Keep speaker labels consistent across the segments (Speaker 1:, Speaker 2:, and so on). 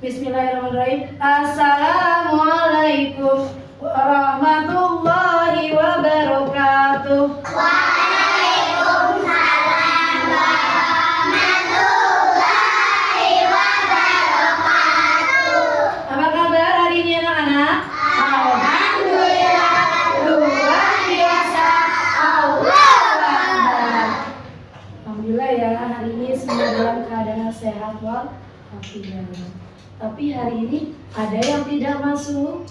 Speaker 1: Bismillahirrahmanirrahim. Assalamualaikum warahmatullahi wabarakatuh.
Speaker 2: Waalaikumsalam warahmatullahi wabarakatuh.
Speaker 1: Apa kabar hari ini anak-anak?
Speaker 2: Alhamdulillah, luar biasa. Allahu Akbar.
Speaker 1: Alhamdulillah ya, hari ini semua dalam keadaan sehat walafiat. Tapi hari ini ada yang tidak masuk.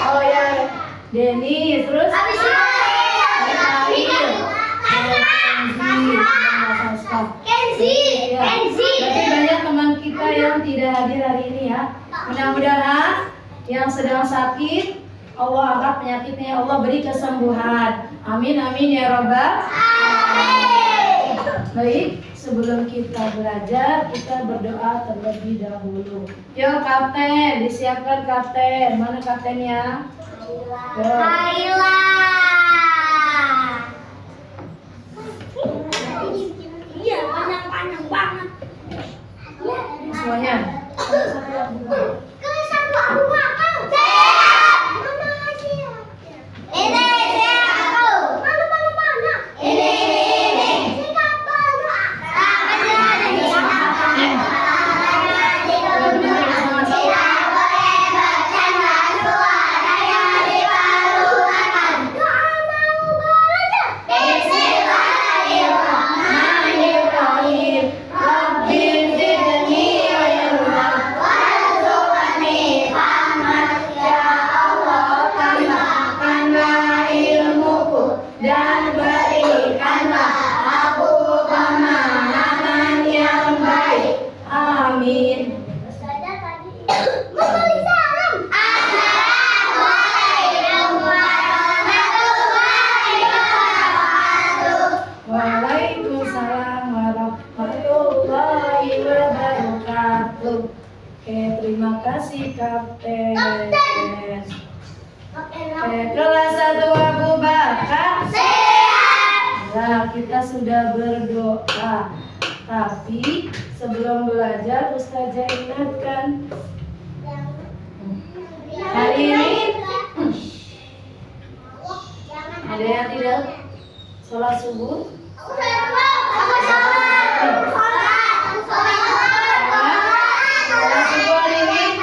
Speaker 1: Oh ya, Denny, terus
Speaker 2: Kenzi.
Speaker 1: Berarti banyak teman kita yang tidak hadir hari ini ya. Mudah-mudahan yang sedang sakit Allah angkat penyakitnya, Allah beri kesembuhan. Amin amin ya robbal alamin. Baik, sebelum kita belajar kita berdoa terlebih dahulu. Yo kapten, disiapkan kapten. Mana kaptennya? Yo.
Speaker 2: Laila. Iya, panjang banget.
Speaker 1: Semuanya. Dan berikanlah aku pemahaman yang baik. Amin.
Speaker 2: Assalamualaikum warahmatullahi wabarakatuh.
Speaker 1: Waalaikumsalam warahmatullahi wabarakatuh. Oke, terima kasih Kapten. Kelas 1 Abu Bakar. Nah, kita sudah berdoa. Tapi sebelum belajar Ustazah ingatkan hari ini ada yang tidak sholat subuh? Sholat subuh hari ini?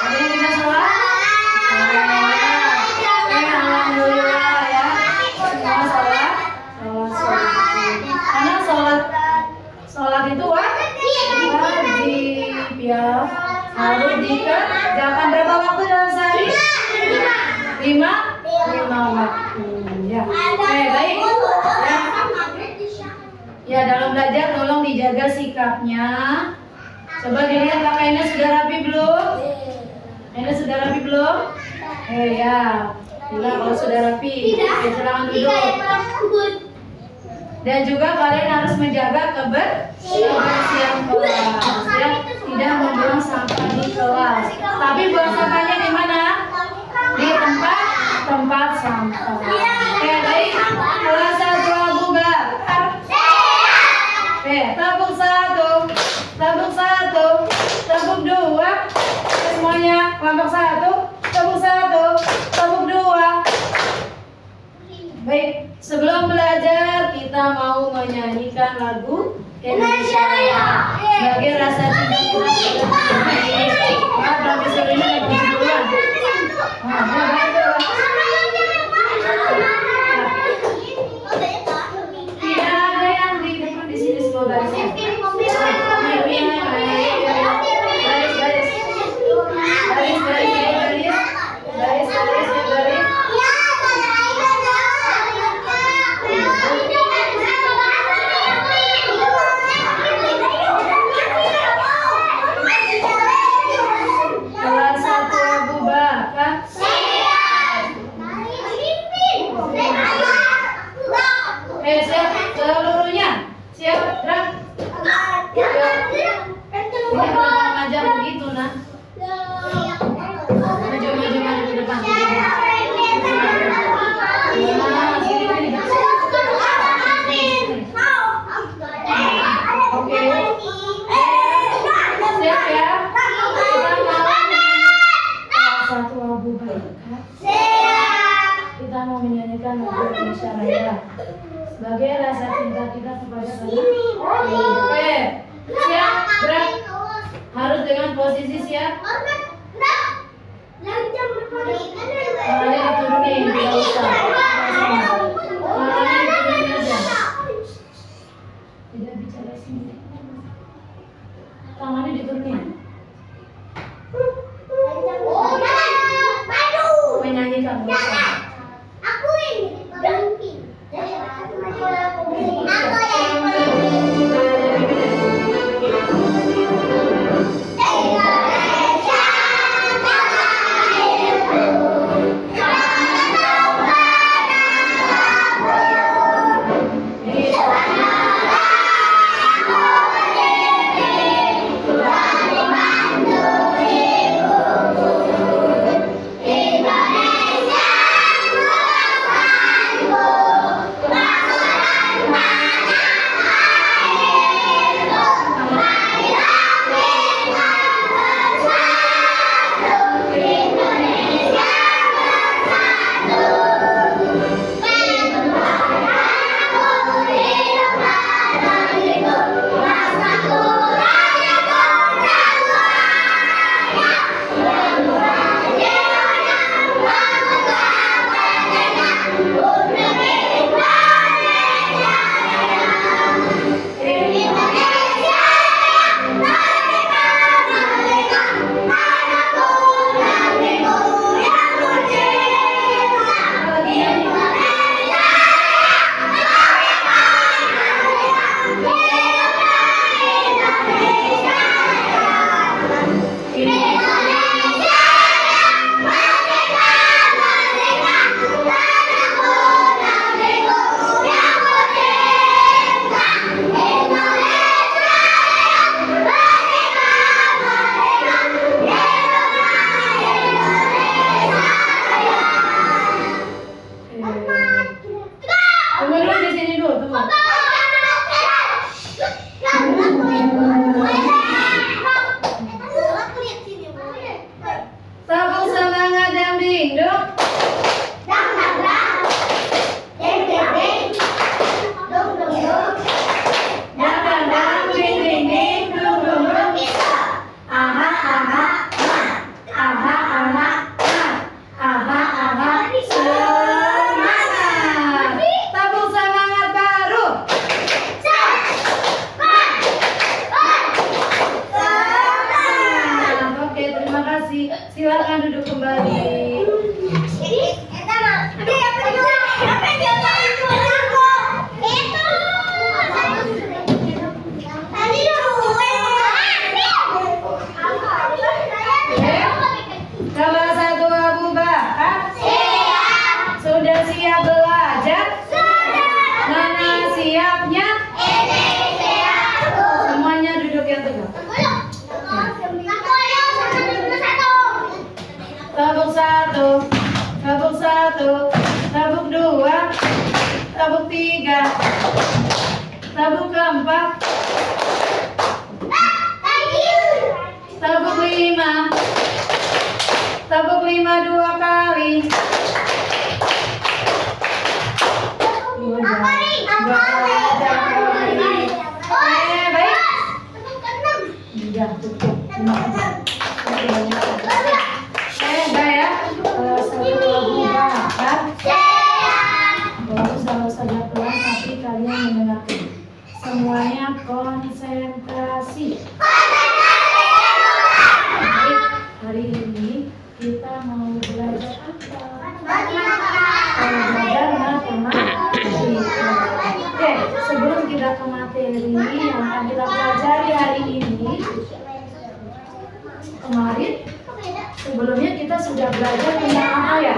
Speaker 1: Ada yang tidak sholat? Alhamdulillah ya. Semua sholat karena sholat itu wajib ya. Harus dikerjakan berapa waktu dalam sehari? 5 waktu ya. Baik ya, dalam belajar tolong dijaga sikapnya. Coba dilihat kakak Ines sudah rapi belum? Ines sudah rapi belum? Ya, bila kalau sudah rapi, silakan duduk. Dan juga kalian harus menjaga kebersihan kelas ya, tidak membuang sampah di kelas. Tapi buang sampahnya di mana? Di tempat sampah. Baik, kelas 1 Abu Bakar. Tabung 1, tabung 2. Semuanya kelompok 1, tabung 1, tabung 2. Baik, sebelum belajar kita mau menyanyikan lagu Indonesia Raya sebagai rasa cinta kita. Berarti sebelumnya lagu duluan. Tidak ada yang di depan di sini semua garisnya.
Speaker 2: Siap.
Speaker 1: Kita mau menyanyikan lagu Indonesia Raya sebagai rasa cinta kita kepada tanah. Oke, siap, gerak. Harus dengan posisi siap. Tangannya diturunin, tidak usah. Tangannya diturunin aja. Tidak bicara sendiri. Tangannya diturunin. Menyanyikan bersama.
Speaker 2: Aku ini berhenti. Aku yang
Speaker 1: Silakan duduk kembali. Salah satu Abu Bakar sudah siap belajar? Mana siapnya? Semuanya duduk yang tegak. Tabuk satu, tabuk satu, tabuk dua, tabuk tiga, tabuk keempat, tabuk lima 2 kali. Baik. Iya, cukup. Terima kasih. Enggak ya? Kalau satu Abu Bakar, baru saja pelan tapi kalian mendengarkan. Semuanya konsentrasi. Baik, hari ini kita mau belajar apa? Belajar matematika. Oke, sebelum kita ke materi yang akan kita pelajari hari ini, kemarin sebelumnya kita sudah belajar tentang apa ya?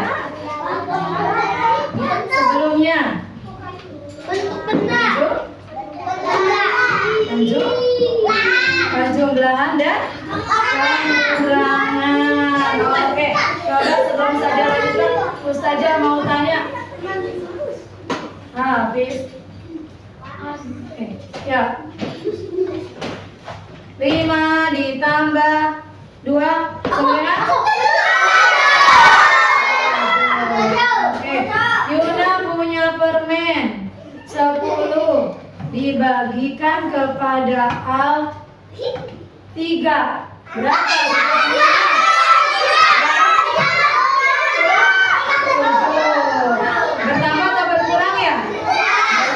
Speaker 1: Sebelumnya penjumlahan dan pengurangan. Oke, coba sebelum saja lanjutkan, Ustazah mau tanya. Habis. Oke, ya. 5 ditambah 2 semuanya. ada al 3. Berapa? Bertambah atau berkurang ya?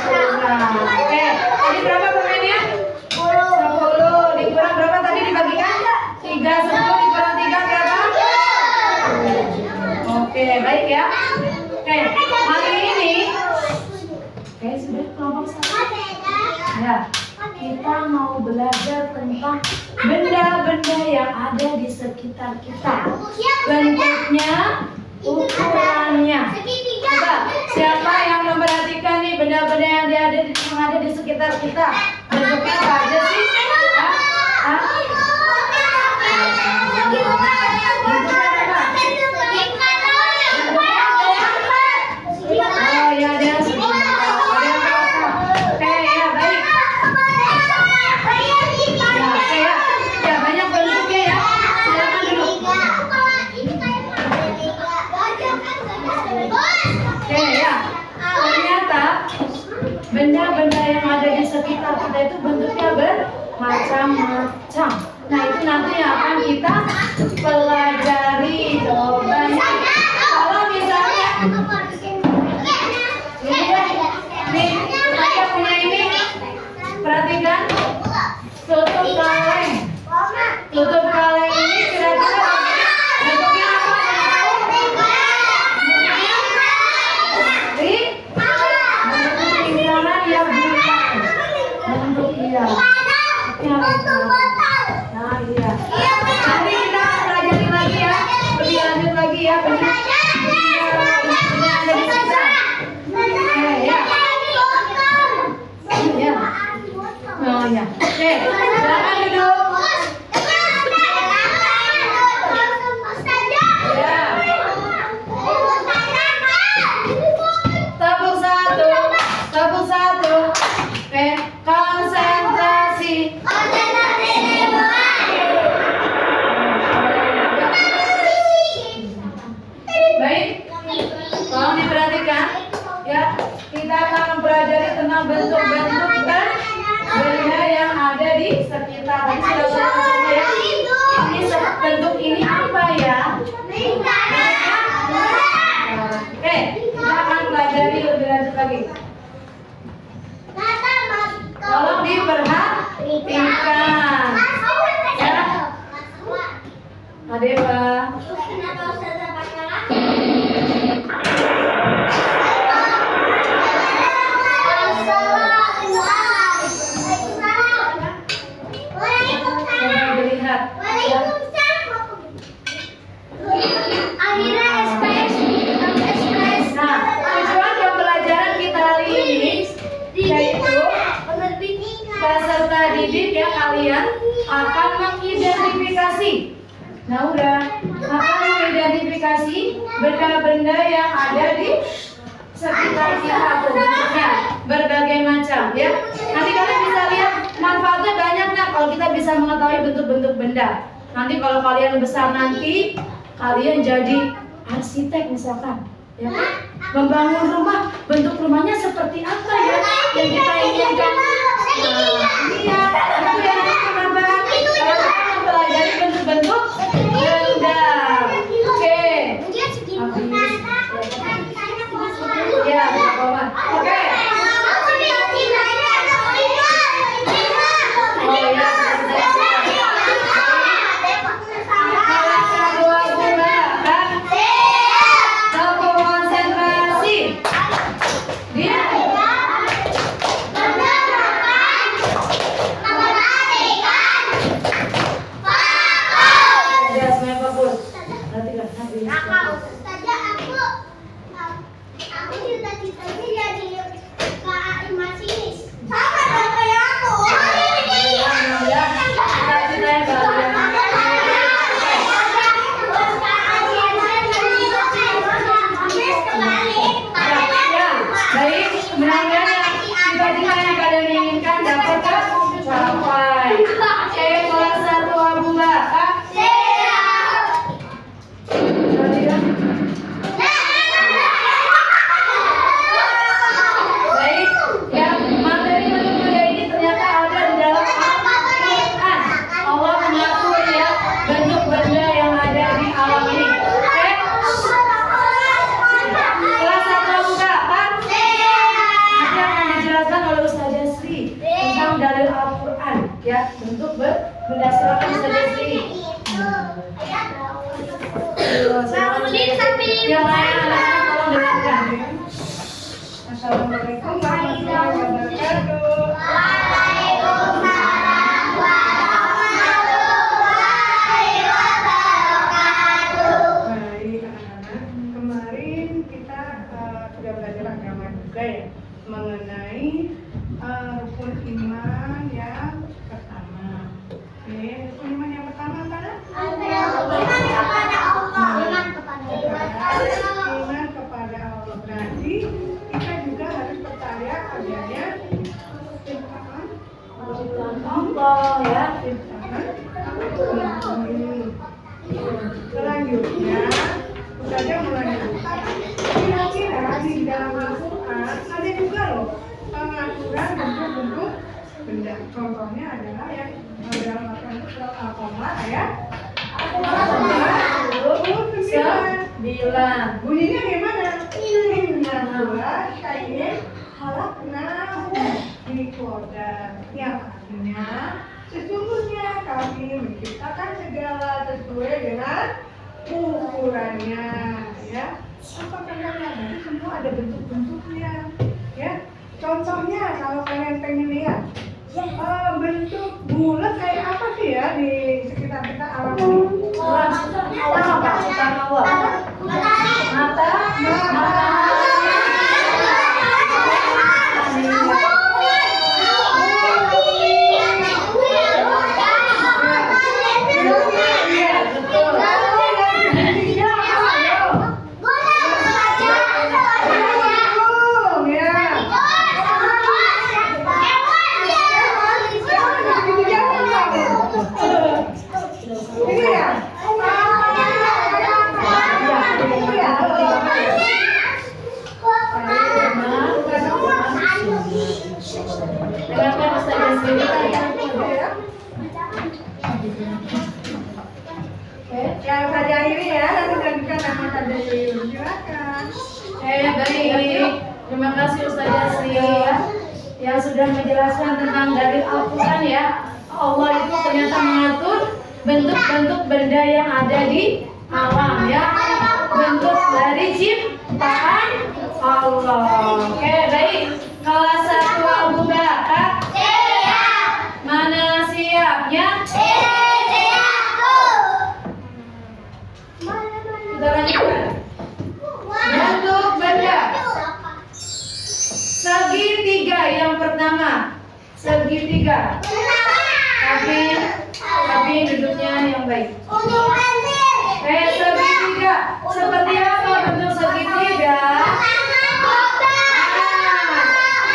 Speaker 1: Berkurang. Oke, tadi berapa permennya? 10. Dikurang berapa tadi dibagikan? 3. 10 dikurang 3 berapa? Oke, baik ya. Oke, hari ini sudah kelompok 1. Ya, kita mau belajar tentang benda-benda yang ada di sekitar kita. Bentuknya, ukurannya. Coba, siapa yang memperhatikan nih benda-benda yang ada di sekitar kita? Bentuknya apa aja sih? Hah? Oh ya, ada yang sebentar. Ada yang berapa? Oke, ya baik. Ya banyak bentuknya ya. Silakan duduk. Oke ya. Ternyata benda-benda yang ada di sekitar kita itu bentuknya bermacam-macam. Nah itu nanti yang akan kita pelajari jawabannya. Kalau misalnya nih, saya punya ini. Perhatikan, tutup kaleng. Tutup kaleng ini kira-kira bentuknya apa? Bentuk lingkaran ya bukan. Bentuk iya. Nah iya. Nanti kita pelajari lagi ya. Lebih lanjut lagi ya. Bentuknya ada di sekitar. Ya. Oh ya. Oke, silakan duduk. Ya. Tepuk satu. Oke, konsentrasi. Baik, tolong diperhatikan. Ya, kita akan mempelajari tentang bentuk-bentuk benda yang ada di sekitar. Tadi sudah saya sebutkan ya. Ini bentuk ini apa ya? Oke, kita akan pelajari lebih lanjut lagi. Tolong diperhatikan. Ya, Adeva. Peserta didik ya kalian akan mengidentifikasi. Nah udah akan mengidentifikasi benda-benda yang ada di sekitar kita tuh bentuknya berbagai macam ya. Nanti kalian bisa lihat manfaatnya banyak nah kalau kita bisa mengetahui bentuk-bentuk benda. Nanti kalau kalian besar nanti kalian jadi arsitek misalkan ya kan? Membangun rumah, bentuk rumahnya seperti apa ya yang kita inginkan. Iya, itu yang teman-teman. Kalau kita mempelajari bentuk-bentuk benda. Oke. Ya, oke. Oh ya. Konsentrasi. Dia. Bunda silakan Ustazah Sri.
Speaker 2: Bangunin sambil
Speaker 1: Yang lain anak-anak tolong dengarkan.
Speaker 3: Assalamualaikum warahmatullahi wabarakatuh.
Speaker 2: Waalaikumsalam warahmatullahi wabarakatuh.
Speaker 3: Baik anak-anak, kemarin kita sudah belajar agama juga ya mengenai rukun iman yang pertama. Oke, rukun iman yang pertama apa? Iman kepada Allah. Berarti kita juga harus percaya adanya ciptaan
Speaker 1: Allah ya.
Speaker 3: Selanjutnya, Ustazah melanjutkan. Kira-kira di dalam Al-Quran ada juga loh pengaturan bentuk-bentuk benda. Contohnya adalah yang dalam Al-Quran surat Al-Qamar ayat
Speaker 1: 9.
Speaker 3: bunyinya gimana? Inna huwa syai'in khalaqnahu biqadar. Yang artinya sesungguhnya kami menciptakan segala sesuai dengan ukurannya, ya. Apa katanya? Jadi semua ada bentuk-bentuknya, ya. Contohnya kalau kalian pengen lihat bentuk bulat kayak apa sih ya di sekitar kita alam ini?
Speaker 1: Allah apa? Ciptaan Allah. Mata. Iya, betul. Dengarkan Ustazah Sri ya. Oke.
Speaker 3: Yang tadi akhirnya ya, nanti gantikan nama tadi. Silakan.
Speaker 1: Baik. Terima kasih Ustazah Sri ya, yang sudah menjelaskan tentang dalil Al-Quran ya. Allah itu ternyata mengatur bentuk-bentuk benda yang ada di alam ya. Bentuk dari ciptaan Allah. Oke, baik. Kelas 1 Abu Bakar. Mana siapnya? Kita lanjutkan. Bentuk benda. Segitiga yang pertama. Segitiga. Tapi duduknya yang baik. Segitiga. Seperti apa bentuk segitiga?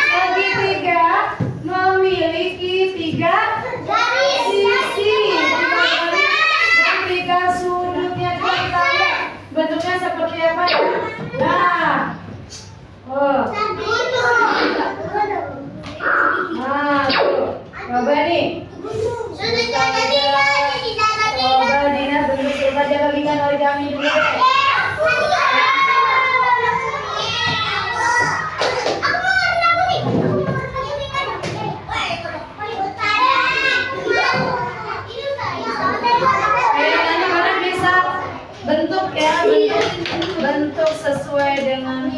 Speaker 1: Segitiga memiliki 3 sisi. Tiga sudutnya kita lihat. Bentuknya seperti apa? Nah. Tuh. Coba nih. Coba Dina bentuk coba bagikan oleh kami dulu deh. Anak-anak bisa bentuk ya, bentuk sesuai dengan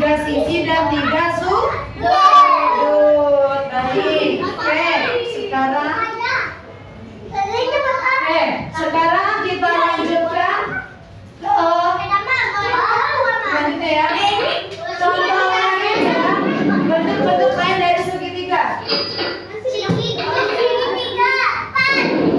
Speaker 1: 3 sisi dan 3 sudut. Baik. Sekarang kita lanjutkan. Lanjutnya ya. Contoh lain ya. Bentuk-bentuk lain dari segitiga.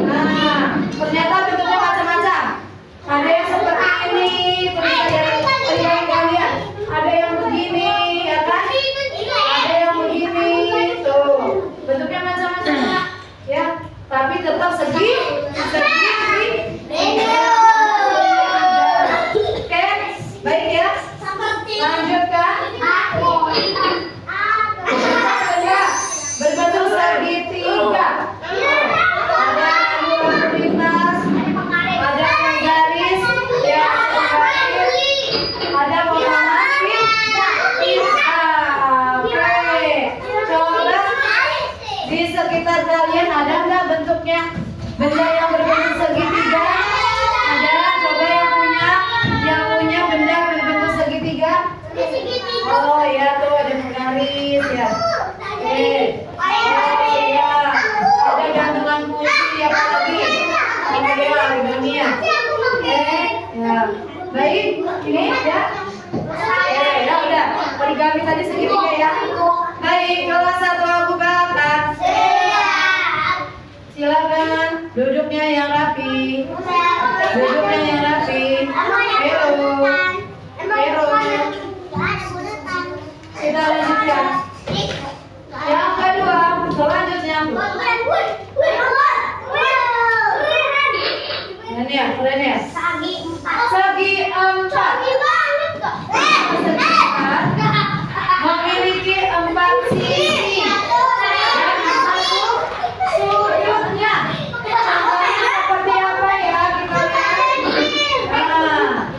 Speaker 1: Nah, ternyata bentuknya macam-macam. Ada yang seperti ini, terus ada yang kalian. Ada yang begini, ya kan? Ada yang begini, tuh. Bentuknya macam-macam, ya. Tapi tetap segi. Oke, baik ya. Lanjutkan. Berbentuk segitiga. Ada yang lintas, ada yang garis, ya, ada pemahaman Oke, coba di sekitar kalian ada nggak bentuknya benda yang berbentuk segitiga? Ada? Coba yang punya benda berbentuk segitiga. Oh ya, tuh ada garis ya. Oke. Oh ya, ada gantungan kunci apa lagi? Oh ya, origami ya. Oke, ya. Baik, ini ya. Ya udah, origami tadi segitiga ya. Baik, kelas 1 aku bukakan. Silakan duduknya yang rapi. Duduknya yang rapi. Hero. Kita lanjutkan. Yang kedua, selanjutnya. Ini ya, keren ya. Segi 4. Memiliki 4 sisi. Sudutnya. Contohnya seperti apa ya? Kita lihat. Nah.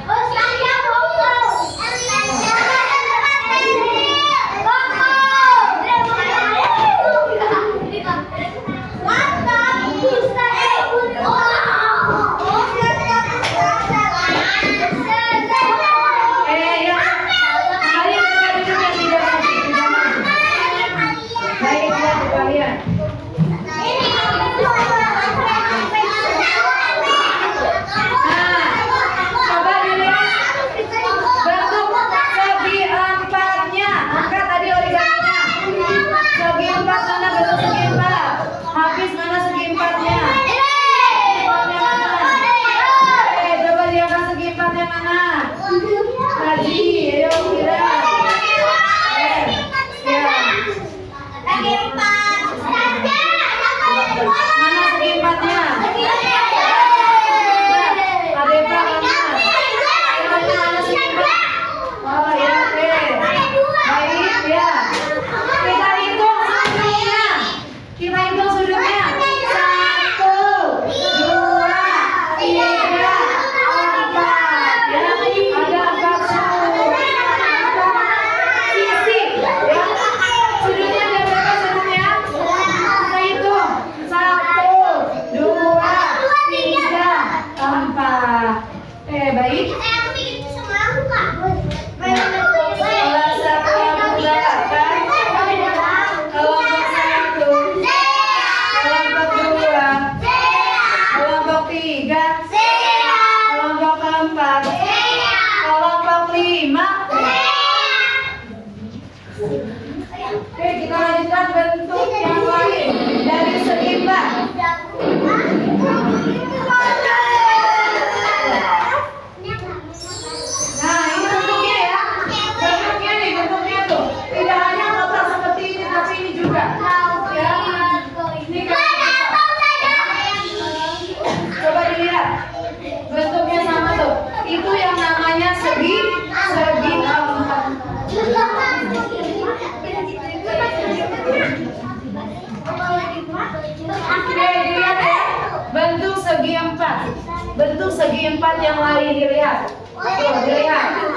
Speaker 1: Bentuk segi 4 yang lain dilihat. Tuh, dilihat.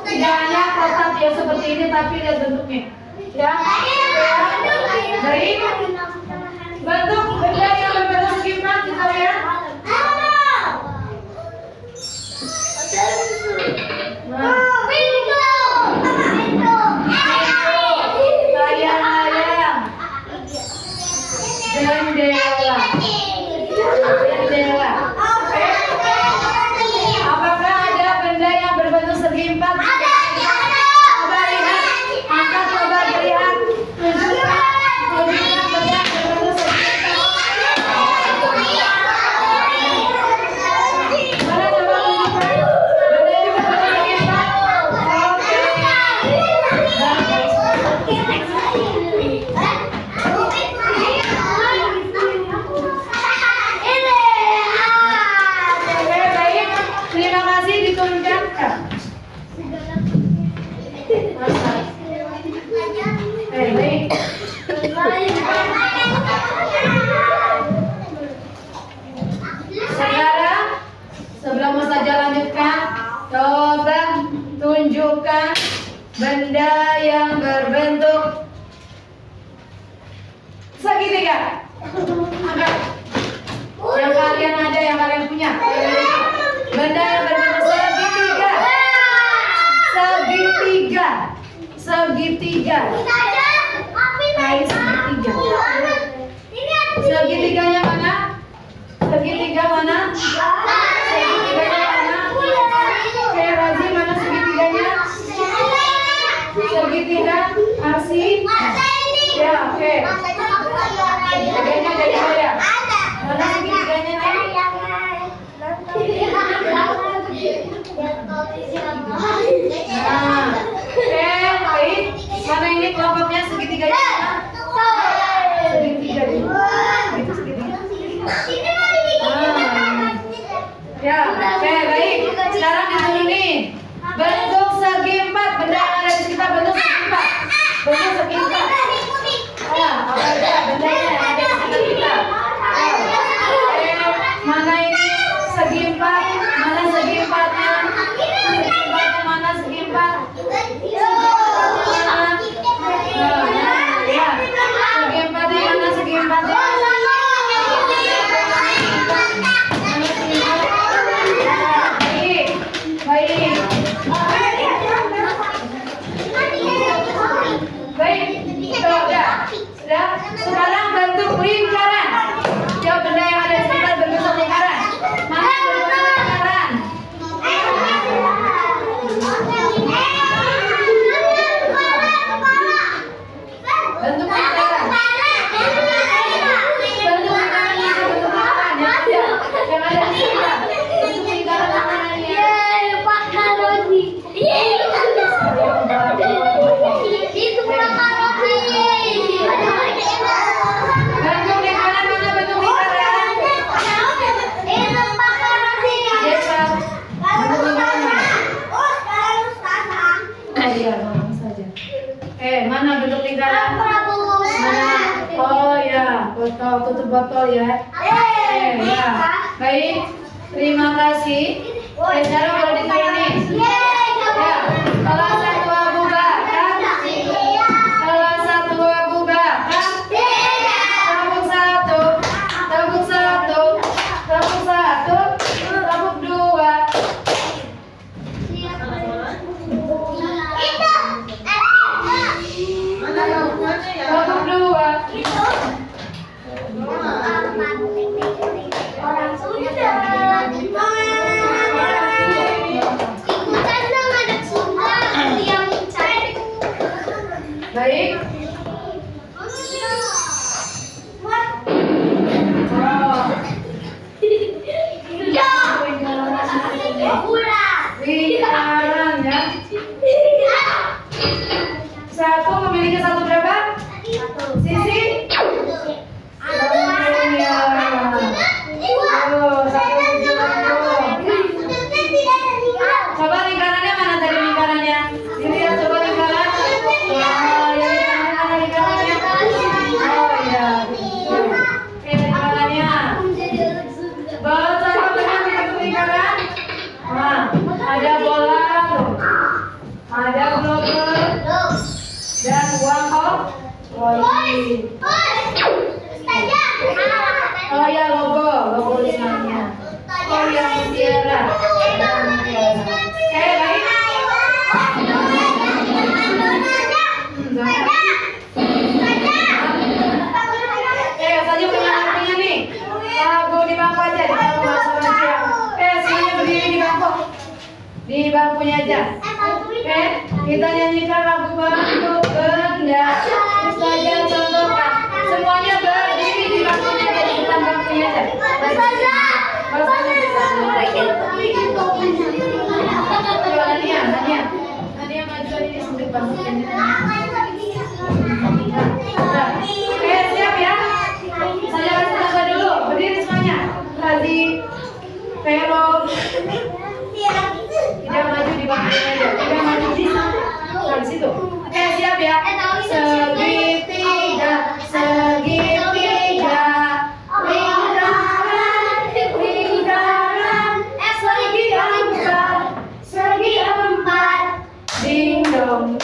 Speaker 1: Tidak hanya kotak yang seperti ini, tapi lihat bentuknya. Ya. Baik. Bentuk benda yang berbentuk segi 4 kita lihat. Nah. Benda yang berbentuk segitiga. Angkat. Yang kalian ada, yang kalian punya. Benda yang berbentuk segitiga. Segitiga. Segitiga. Kain segitiga. Segitiganya mana? Segitiga mana? Segitiganya mana? Oke, Razi, mana segitiganya? Segitiga, Arsi. Ya, oke. Segitiganya dari saya. Mana segitiganya nih? Nah, oke, baik. Mana ini kelompoknya segitiganya mana? Segitiga nih. Itu segitiga. Ya, oke, baik. Sekarang disuruh nih. Bentuk segi empat. Benda yang ada di sekitar bentuk segi empat. Bentuk segi empat. Apa aja bendanya yang ada di sekitar kita? Mana ini segi empat? Mana segi empatnya? Segi empatnya mana segi empat? Ya, segi empatnya mana segi empatnya? Baik. Baik. Sudah. Sekarang bentuk lingkaran. Coba benda yang ada di sekitar berbentuk lingkaran. Mana bentuk lingkaran? Bentuk lingkaran. Bentuk lingkaran yang ada di sekitar. Bentuk lingkaran mana ya? Bentuk lingkaran mana bentuk lingkaran? Yes, Pak. Bentuk lingkaran mana? Oh iya, ngomong saja. Mana bentuk lingkaran? Mana? Oh ya, botol, tutup botol ya. Ya. Baik, terima kasih. Sekarang boleh diturunin. Ya, kelas 1 Abu Bakar. Kelas 1 Abu Bakar. Tepuk 1, tepuk 1, tepuk 1, tepuk 2. Tepuk 2. Baik. Lingkaran ya. Satu memiliki satu berapa? Sisi? Coba lingkarannya mana tadi lingkarannya? Dilihat coba lingkaran. Lingkarannya. Oh iya. Oke, lingkarannya. Baca bentuk lingkaran. Nah, ada bola tuh. Ada global dan uang koin. Oh ya, logo tulisannya. Oh ya, mutiara. Baik. Saja punya nih. Lagu di bangku aja, di bangku masuk aja. Semuanya berdiri di bangku. Di bangkunya aja. Kita nyanyikan lagu bangku benda. Saja contohkan. Semuanya berdiri di bangkunya aja, di depan bangkunya aja. Nania maju ini sambil bangkunya. Siap ya? Saya kasih tanda dulu. Berdiri semuanya. Razi, Vero. Tidak maju di bangkunya aja. Tidak maju di situ. Siap ya? Segitiga, segitiga. Lingkaran, segi empat. Ding dong.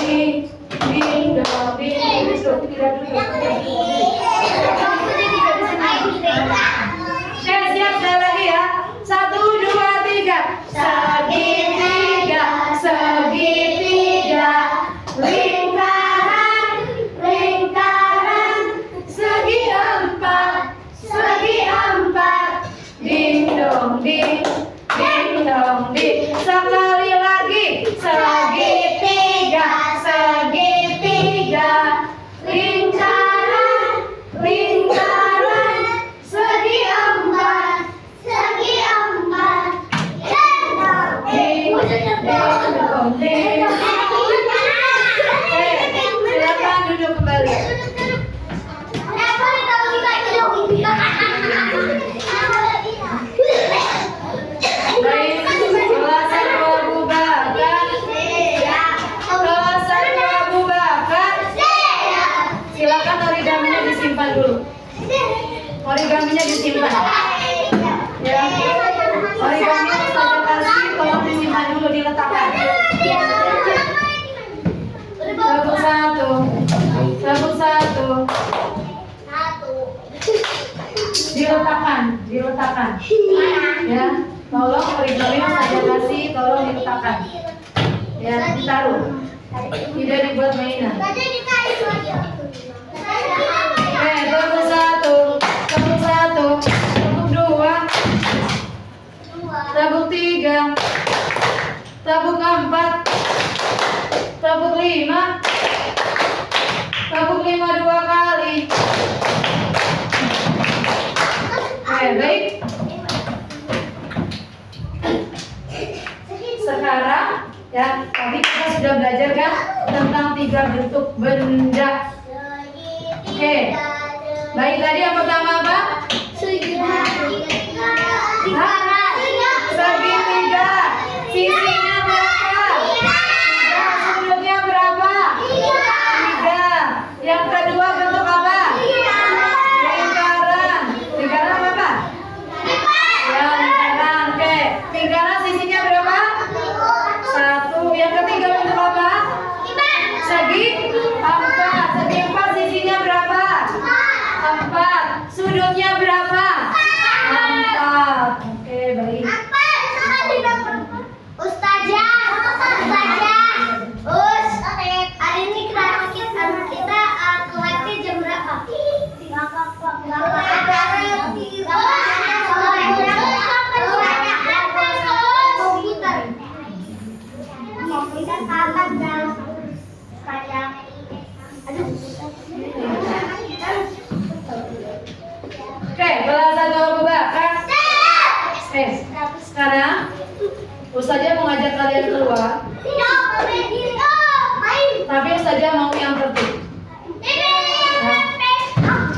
Speaker 1: diletakkan. Ya, tolong origami Ustazah kasih, tolong diletakkan. Ya, ditaruh. Tidak dibuat mainan. Tepuk satu, tepuk satu, tepuk dua, tepuk tiga, tepuk empat, tepuk lima, tepuk lima 2 kali. Baik. Sekarang ya, tadi kita sudah belajar kan tentang 3 bentuk benda. Oke. Baik, tadi yang pertama apa? Segitiga. Sisinya berapa? 3. Sudutnya berapa? 3. Yang kedua bentuk apa? Lingkaran. Lingkaran apa? Ya, lingkaran. Oke. Lingkaran sisinya berapa? 1. Yang ketiga bentuk apa? Segi 4. Segi 4 sisinya berapa? 4. Sudutnya berapa? 4. Oke, baik.
Speaker 2: Hari ini kita kelasnya jam berapa?
Speaker 1: Oke, bahasa Abu Bakar. Sekarang Ustazah mau ngajak kalian keluar, tapi Ustazah mau yang tertib.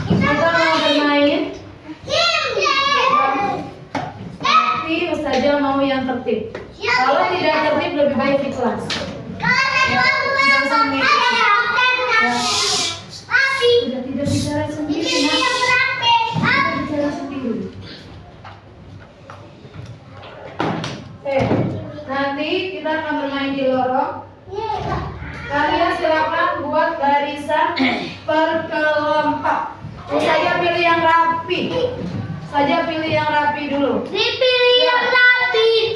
Speaker 1: Kita mau bermain, tapi Ustazah mau yang tertib. Kalau tidak tertib lebih baik di kelas. Sudah tidak bicara sendiri, bicara sendiri. Nanti kita akan bermain di lorong. Kalian silakan buat barisan per kelompok. Saya pilih yang rapi. Saja pilih yang rapi dulu.
Speaker 2: Dipilih yang rapi.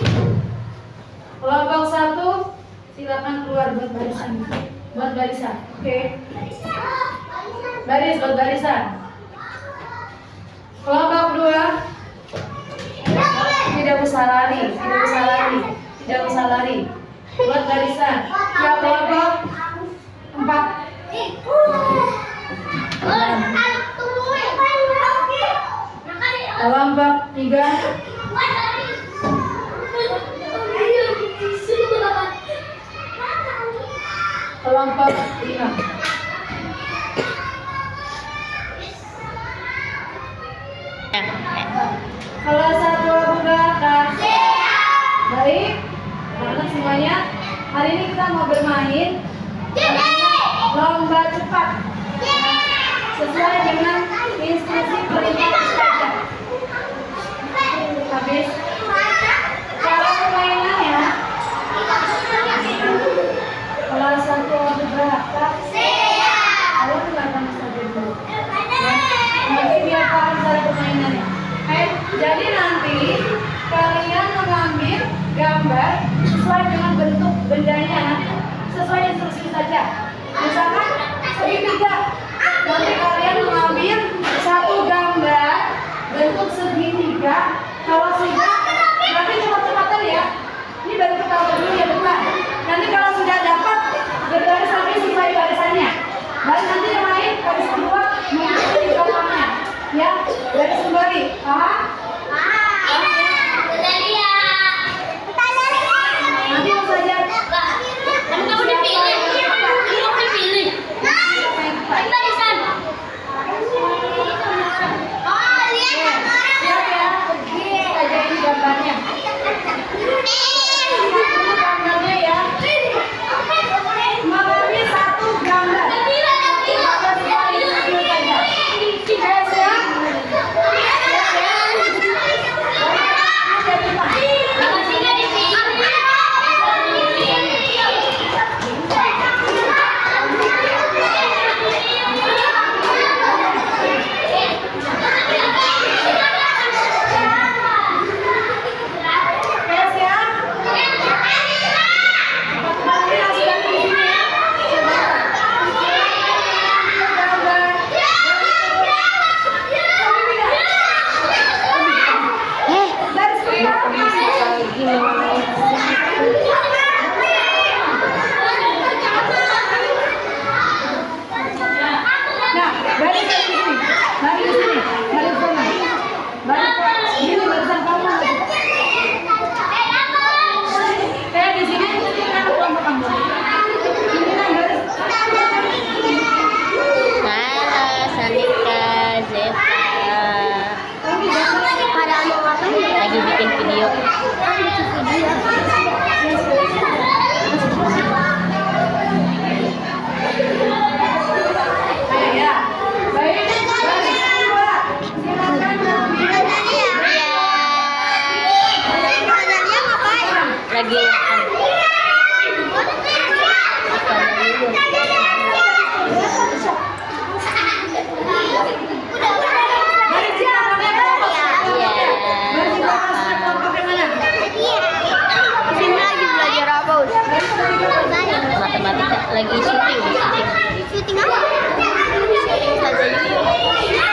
Speaker 1: Kelompok 1 silakan keluar buat barisan. Buat barisan. Oke. Baris buat barisan. Kelompok 2 tidak usah lari, tidak usah lari, tidak usah lari. Buat barisan. Ya, kelompok 4. Kelompok 3. Kelompok 5. Kelas 1 Abu Bakar. Baik, anak semuanya. Hari ini kita mau bermain lomba cepat sesuai dengan instruksi perintah Ustazah. Habis cara permainannya, kelas 1 Abu Bakar. Kalau kelihatan Ustazah dulu. Nanti biar paham cara permainannya. Jadi nanti kalian mengambil gambar sesuai dengan bentuk bendanya, nanti sesuai instruksi saja. Misalkan segitiga, nanti kalian mengambil satu gambar bentuk segitiga. Kalau sudah, nanti cepat-cepatan ya. Ini baru ketawa dulu ya depan. Nanti kalau sudah dapat berbaris lagi sesuai barisannya. Baru nanti yang lain baris kedua mengikuti gambarnya. Ya, baris kembali. Paham? Nanti mau saja.
Speaker 2: Kamu dipilih. Kamu dipilih. Barisan. Oh, lihat.
Speaker 1: Siap ya. Ya. Baik. Baris kedua. Silakan Nabi.
Speaker 4: Lagi
Speaker 1: Baris di belakangnya kelompoknya mana?
Speaker 4: sini lagi belajar apa Ustaz? Matematika lagi syuting.
Speaker 2: Syuting apa?
Speaker 4: Ustazah Yuyu.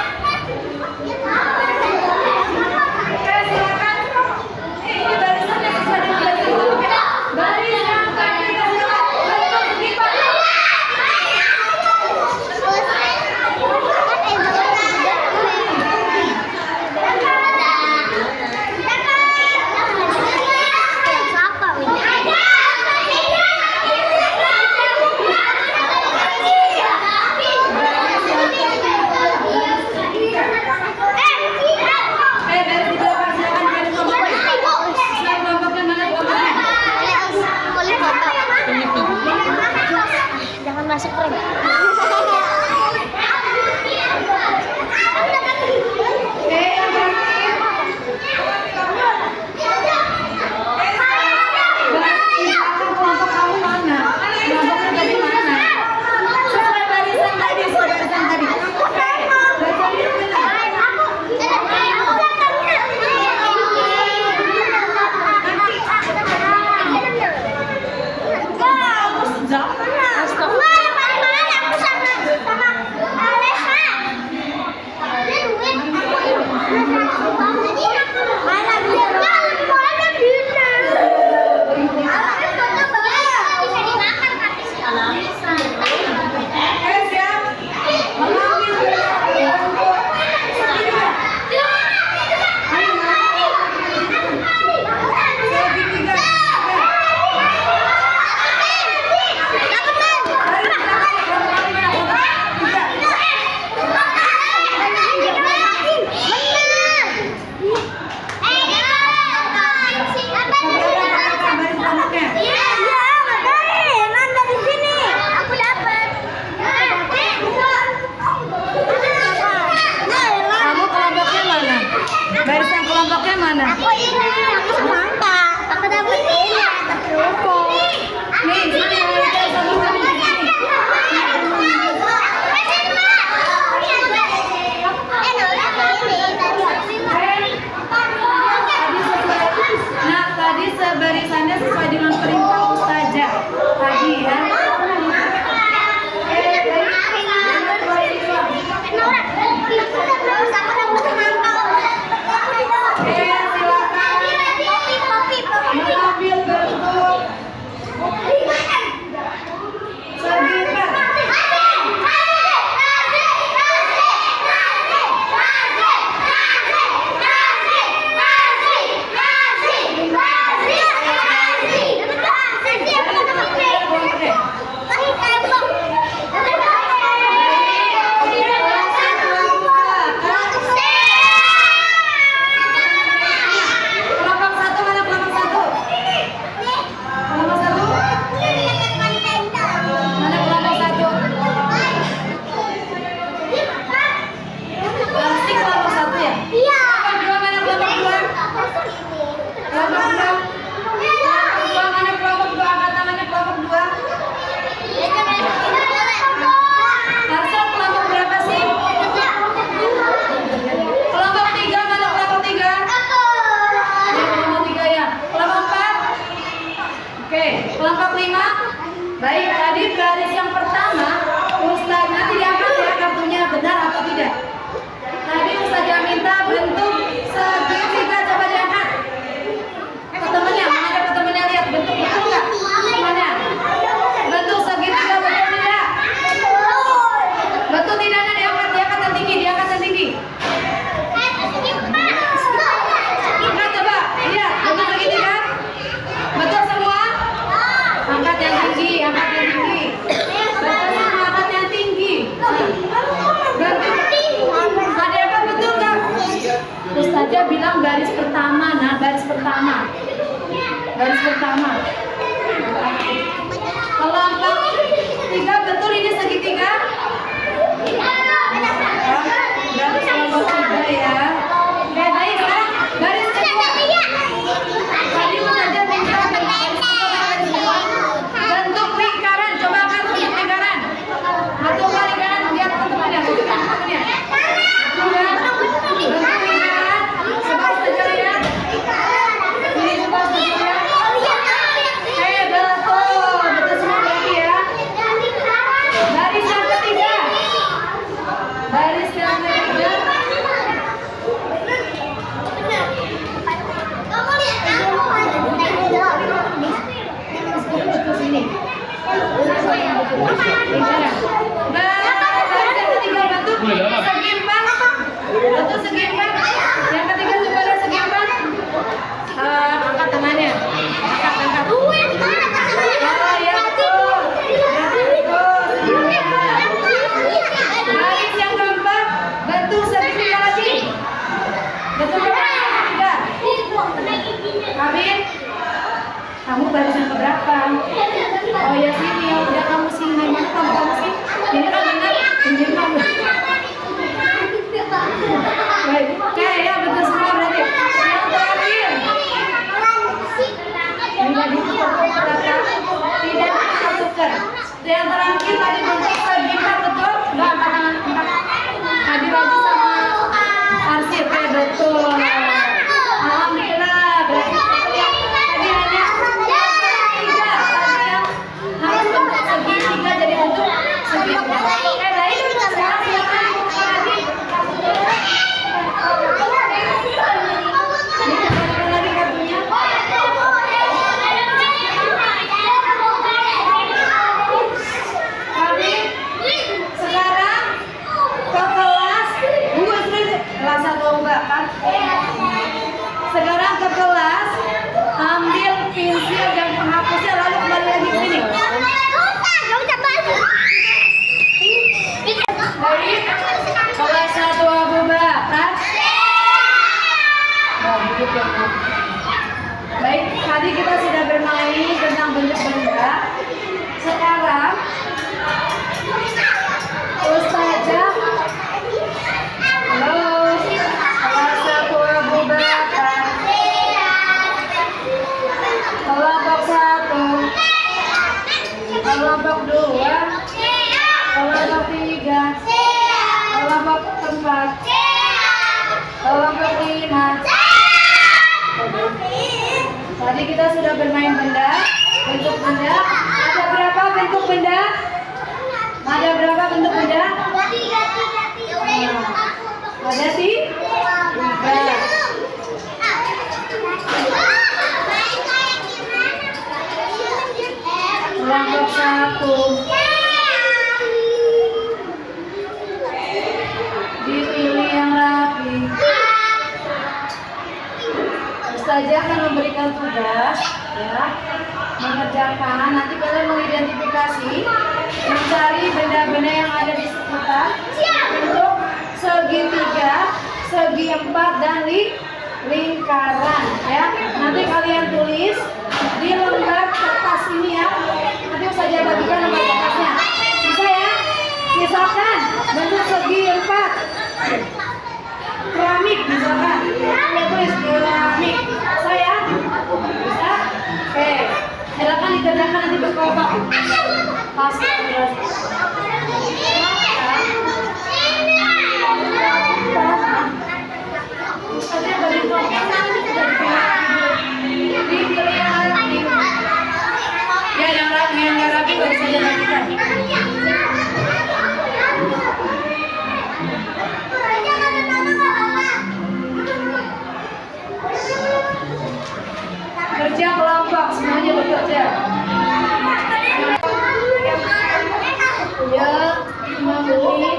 Speaker 1: Silakan. Ini barisannya sesuai dengan baris kelompoknya. Baris yang ketiga silakan. Baris ketiga. Baris di belakang silakan baris kelompoknya. Sesuai kelompoknya mana kelompoknya?
Speaker 4: Jangan masuk prank.
Speaker 1: Oke, yang terakhir. Kelompok kamu mana? Kelompoknya tadi mana? Sesuai barisan tadi, sesuai barisan tadi. Oke, bacanya mana? Oke, siap. Mengambil segitiga. Baris kelompoknya. Kamu kelompoknya mana? Barisan kelompoknya mana? Nih, sini ada sama-sama di sini. Nah, tadi sebarisannya sesuai dengan perintah Ustazah. Tadi ya. Mengambil bentuk segitiga. Kelompok satu mana kelompok satu? Kelompok satu? Mana kelompok satu? Pasti kelompok satu ya? Kelompok dua mana kelompok dua? Kelompok dua? Kelompok dua mana kelompok dua? Angkat tangannya kelompok dua. Harsel kelompok berapa sih? Kelompok tiga mana kelompok tiga? Ya, kelompok tiga ya. Kelompok empat? Oke, kelompok lima? Baik, tadi baris yang pertama Ustaz nanti diangkat ya kartunya benar atau tidak. Tadi Ustazah minta bentuk segitiga, coba diangkat. Temennya, mana ada temennya lihat bentuk betul nggak? Mana? Bentuk segitiga betul tidak? Betul tidak? Nah, diangkat yang tinggi, diangkat yang tinggi. Angkat coba, lihat bentuk segitiga. Betul semua? Angkat yang tinggi, angkat yang tinggi. Betul semua, angkat yang tinggi. Bentuk ada apa betul nggak? Ustazah bilang baris pertama, nah baris pertama. Baris pertama. Kelompok 3 betul ini segitiga? Berarti kelompok 3 ya. Oke, baik. Sekarang baris kedua. Tadi saja minta bentuk lingkaran. Coba kan bentuk lingkaran. Bentuk lingkaran lihat teman-teman ya. Bentuk lingkaran. Sebab saja ya. Ini sebab saja ya. Betul semua berarti ya. Baris yang ketiga. Baris yang ketiga. Ke sini. Lingkaran. Baris yang ketiga bentuk segimpang. Bentuk segimpang. Yang ketiga juga ada segimpang. Angkat tangannya. Angkat. Oh ya betul. Baris yang keempat bentuk segitiga lagi. Bentuk segitiga. Amin. Kamu baris yang keberapa? Oh ya sini ya udah kamu sini. Mana kamu sih? Ini kan benar. Ini kamu. Baik. Oke ya betul semua berarti. Yang terakhir. Ini tadi tidak masukkan. Yang terakhir tadi bentuk segimpang betul. Enggak angkat tangan. Tadi lagi sama arsip ya betul. Alhamdulillah. Berarti tadi hanya tiga. Tadi yang harus bentuk segitiga jadi bentuk segitiga. Oke baik. Sekarang silakan dibuka lagi. Ini kembalikan lagi kartunya. Kami sekarang ke kelas kelas 1 enggak kan? Sekarang ke kelas ambil pensil dan penghapusnya lalu kembali lagi ke sini. Baik, kelas 1 Abu Bakar. Baik, tadi kita sudah bermain tentang bentuk benda. Sekarang Ustazah, halo, kelas 1 Abu Bakar, kelompok 1, kelompok 2, kelompok 3, kelompok 4, kelompok 5. Tadi kita sudah bermain benda, bentuk benda. Ada berapa bentuk benda? Ada berapa bentuk benda? Ada 3. Kelompok 1. Dipilih yang rapi. Ustazah akan memberikan tugas ya, mengerjakan. Nanti kalian mengidentifikasi, mencari benda-benda yang ada di sekitar bentuk segitiga, segi 4 dan lingkaran ya. Nanti kalian tulis di lembar kertas ini ya. Nanti Ustazah bagikan lembar kertasnya. Bisa ya? Misalkan bentuk segi 4 keramik misalkan. Kita tulis keramik. Saya bisa? Oke. Silakan dikerjakan nanti berkelompok. Pasti. Ustazah bagi kelompok dipilih yang rapi. Ya yang rapi baru saja lakukan. Kerja kelompok semuanya bekerja. Ya, 5 menit.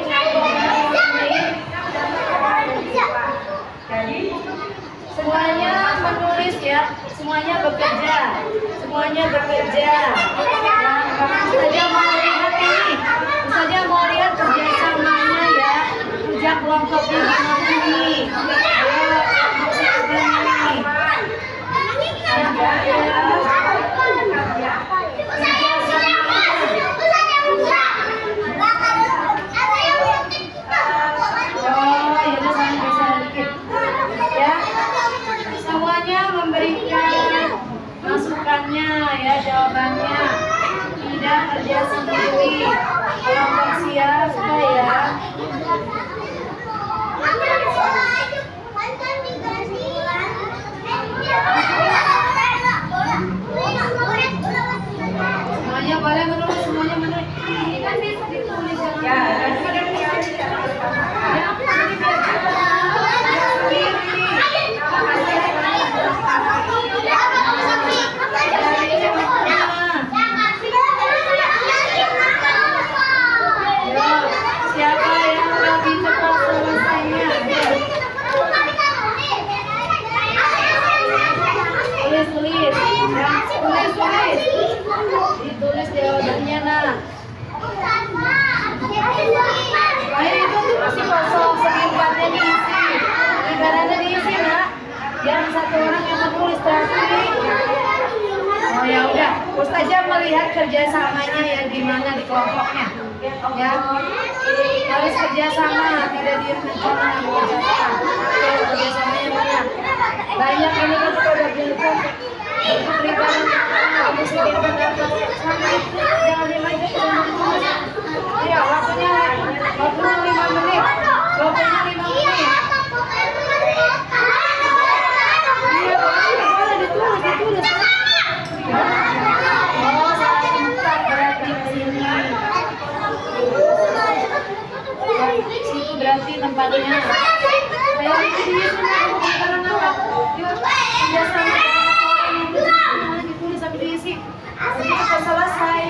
Speaker 1: Semuanya menulis ya, semuanya bekerja, semuanya bekerja. Ustazah mau lihat ini, Ustazah mau lihat kerjasamanya ya, kerja kelompoknya gimana nih? Ya, ini. ya jawabannya. Tidak kerja sendiri. Kelompok siap sudah ya. Semuanya boleh menulis, semuanya menulis. Ini kan bisa ditulis
Speaker 3: Ya,
Speaker 1: jangan.
Speaker 3: dan pada misalnya jangan lupa.
Speaker 1: Ya, ini biar siapa yang lebih cepat selesainya? Tulis. Ditulis jawabannya nak. Ayo itu tuh masih kosong, segi empatnya diisi. Ibaratnya diisi nak. Yang satu orang yang menulis tapi. Oh ya udah, Ustazah melihat kerjasamanya ya gimana di kelompoknya. Ya, harus kerjasama, tidak diem rencana mengerjakan. Kerjasamanya mana? Banyak ini kan udah bilang berikan sedikit pendapat sama itu jangan dimajukan. Iya, waktunya 5 menit. Waktunya 5 menit. Iya, boleh ditulis. Oh, salah tempat berarti di sini. Situ berarti tempatnya. Ayo di sana karena apa? Yuk, kerjasama. Ditulis sampai diisi. Nanti kita selesai.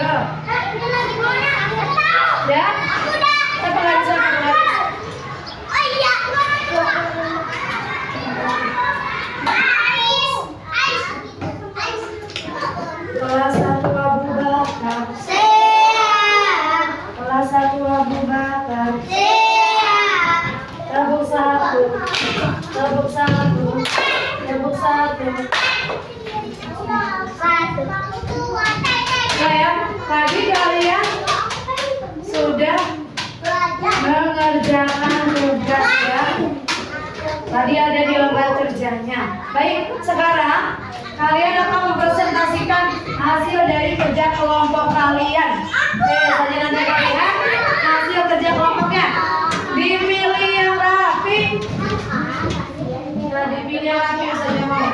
Speaker 1: Go.
Speaker 2: Ini lagi mana? Aku tahu.
Speaker 1: Ya.
Speaker 2: Aku udah.
Speaker 1: Satu lagi, satu lagi.
Speaker 2: Oh iya. Ais.
Speaker 1: Kelas 1 Abu Bakar.
Speaker 2: Siap.
Speaker 1: Kelas 1 Abu Bakar.
Speaker 2: Siap.
Speaker 1: Tabuk 1. Tabuk 1. Tabuk 1.
Speaker 2: Satu, dua,
Speaker 1: Sayang, tadi kalian sudah mengerjakan tugas ya. Tadi ada di lembar kerjanya. Baik, sekarang kalian akan mempresentasikan hasil dari kerja kelompok kalian. Oke, saja nanti lihat hasil kerja kelompoknya. Dipilih yang rapi. Nah, dipilih yang rapi saja mau.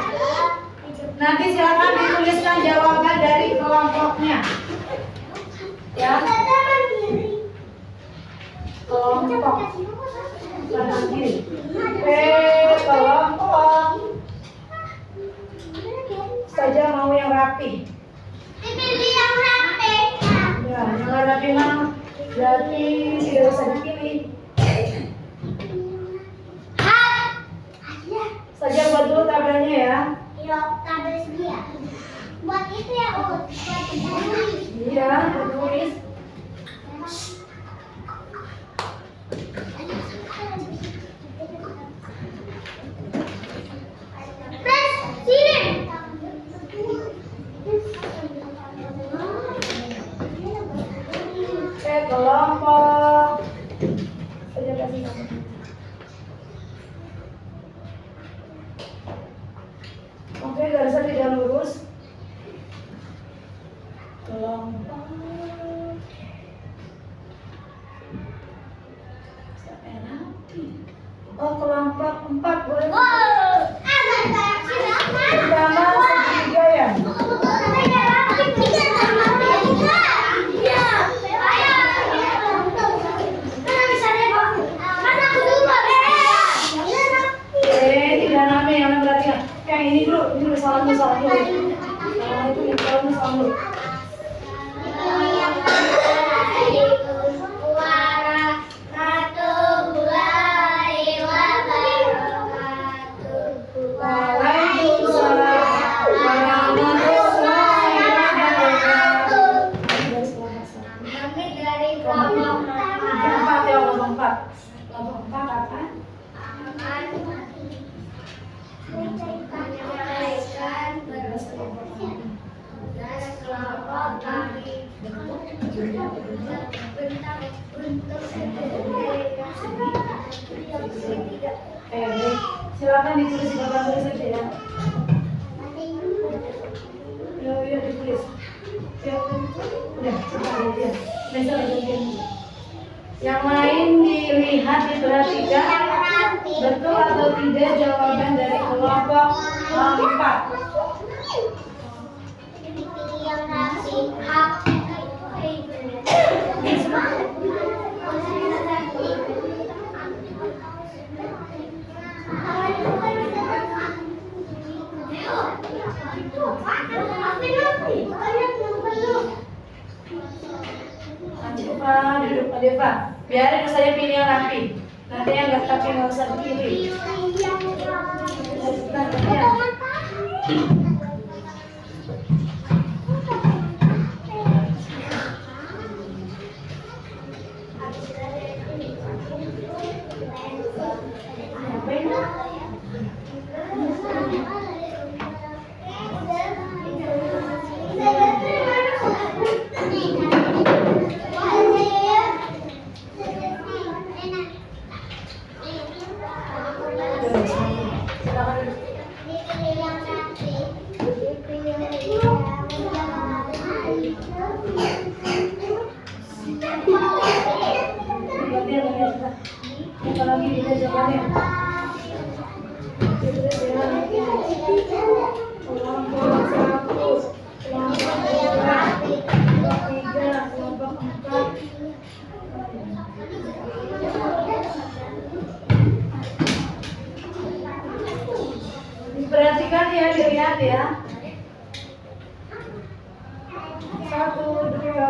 Speaker 1: Nanti silakan dituliskan jawaban dari kelompoknya. Ya. Kelompok. Kanan kiri. Kelompok. Saja mau yang rapi.
Speaker 2: dipilih yang rapi.
Speaker 1: Ya, yang nggak rapi mah berarti tidak usah dipilih. Saja buat dulu tabelnya ya.
Speaker 2: Yuk, tabel sedia. Buat itu ya, buat tulis.
Speaker 1: Iya, tulis.
Speaker 2: Plus, sini.
Speaker 1: Kelompok. Saja kasih nama. Oke, garisnya tidak lurus. Kelompok. Oh, kelompok 4 boleh.
Speaker 2: Wow, agak kayak siapa?
Speaker 1: Pertama segitiga ya. Tidak rame yang berarti yang ini dulu salah dulu. Nah, itu salah dulu. Waalaikumsalam warahmatullahi wabarakatuh. Kelompok 4 ya, kelompok 4. Kelompok 4 apa? Baik. Silakan ditulis di papan tulis saja ya. Ya, ditulis. Ya, udah, cepat ya. Besok aja. Yang lain dilihat, diperhatikan betul atau tidak jawaban dari kelompok 4. Duduk Deva. Biarin saya pilih yang rapi. Nanti yang nggak rapi nggak usah dipilih. Apalagi kita jawabannya. Kelompok 1, kelompok 2, kelompok 3, kelompok 4. Diperhatikan ya, dilihat ya. 1, 2,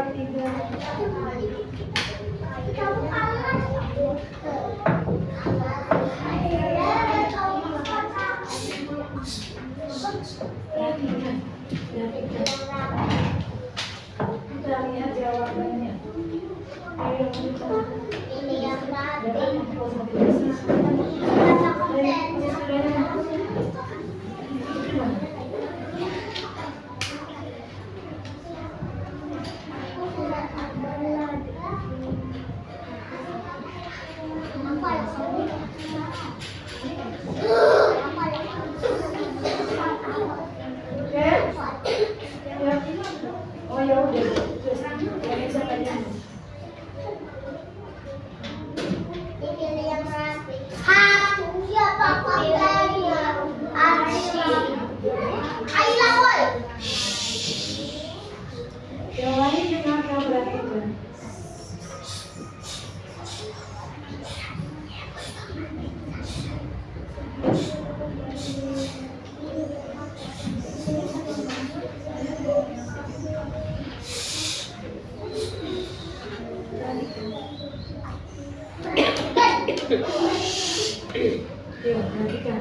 Speaker 2: Ini yang rapi.
Speaker 1: Oh ya udah, terus bisa aja.
Speaker 2: Ini yang rapi. Siapa pakainya? Arsy. Ayolah, boy.
Speaker 1: Yang lain juga yang berarti itu. Yuk, nantikan.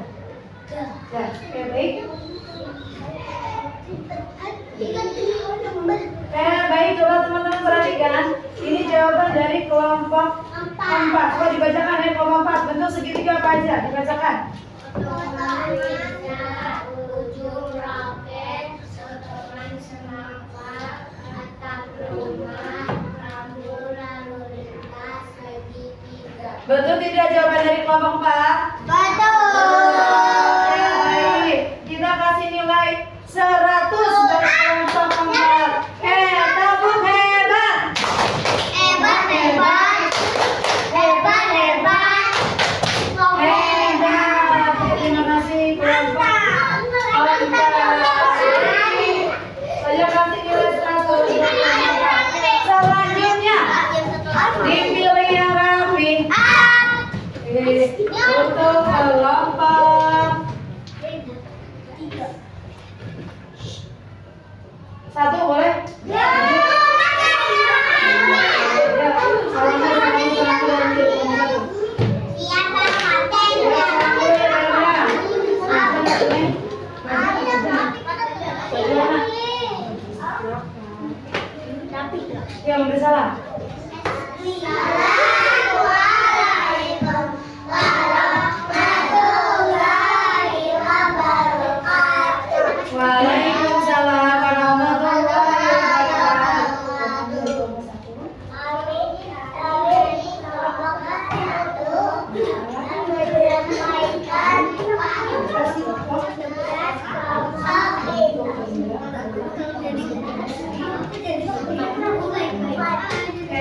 Speaker 1: Ya, oke baik. Baik, coba teman-teman perhatikan. Ini jawaban dari kelompok 4. Coba dibacakan ya kelompok 4. Bentuk segitiga apa aja? Dibacakan.
Speaker 2: Ujung roket, setelan semangka, atap rumah, rambu lalu lintas, segitiga.
Speaker 1: Betul tidak jawaban dari kelompok 4? Ya, baik. Kita kasih nilai 100 buat kelompok 4. Tepuk hebat.
Speaker 2: Hebat, hebat. Hebat, hebat.
Speaker 1: Hebat. Terima kasih kelompok 4. Saya kasih nilai 100. Selanjutnya dipilih yang rapi. Untuk kelompok 1 boleh? Ya,
Speaker 2: Siapa pakainya?
Speaker 1: yang bersalah.
Speaker 2: Assalamualaikum warahmatullahi wabarakatuh.
Speaker 1: Waalaikumsalam warahmatullahi wabarakatuh.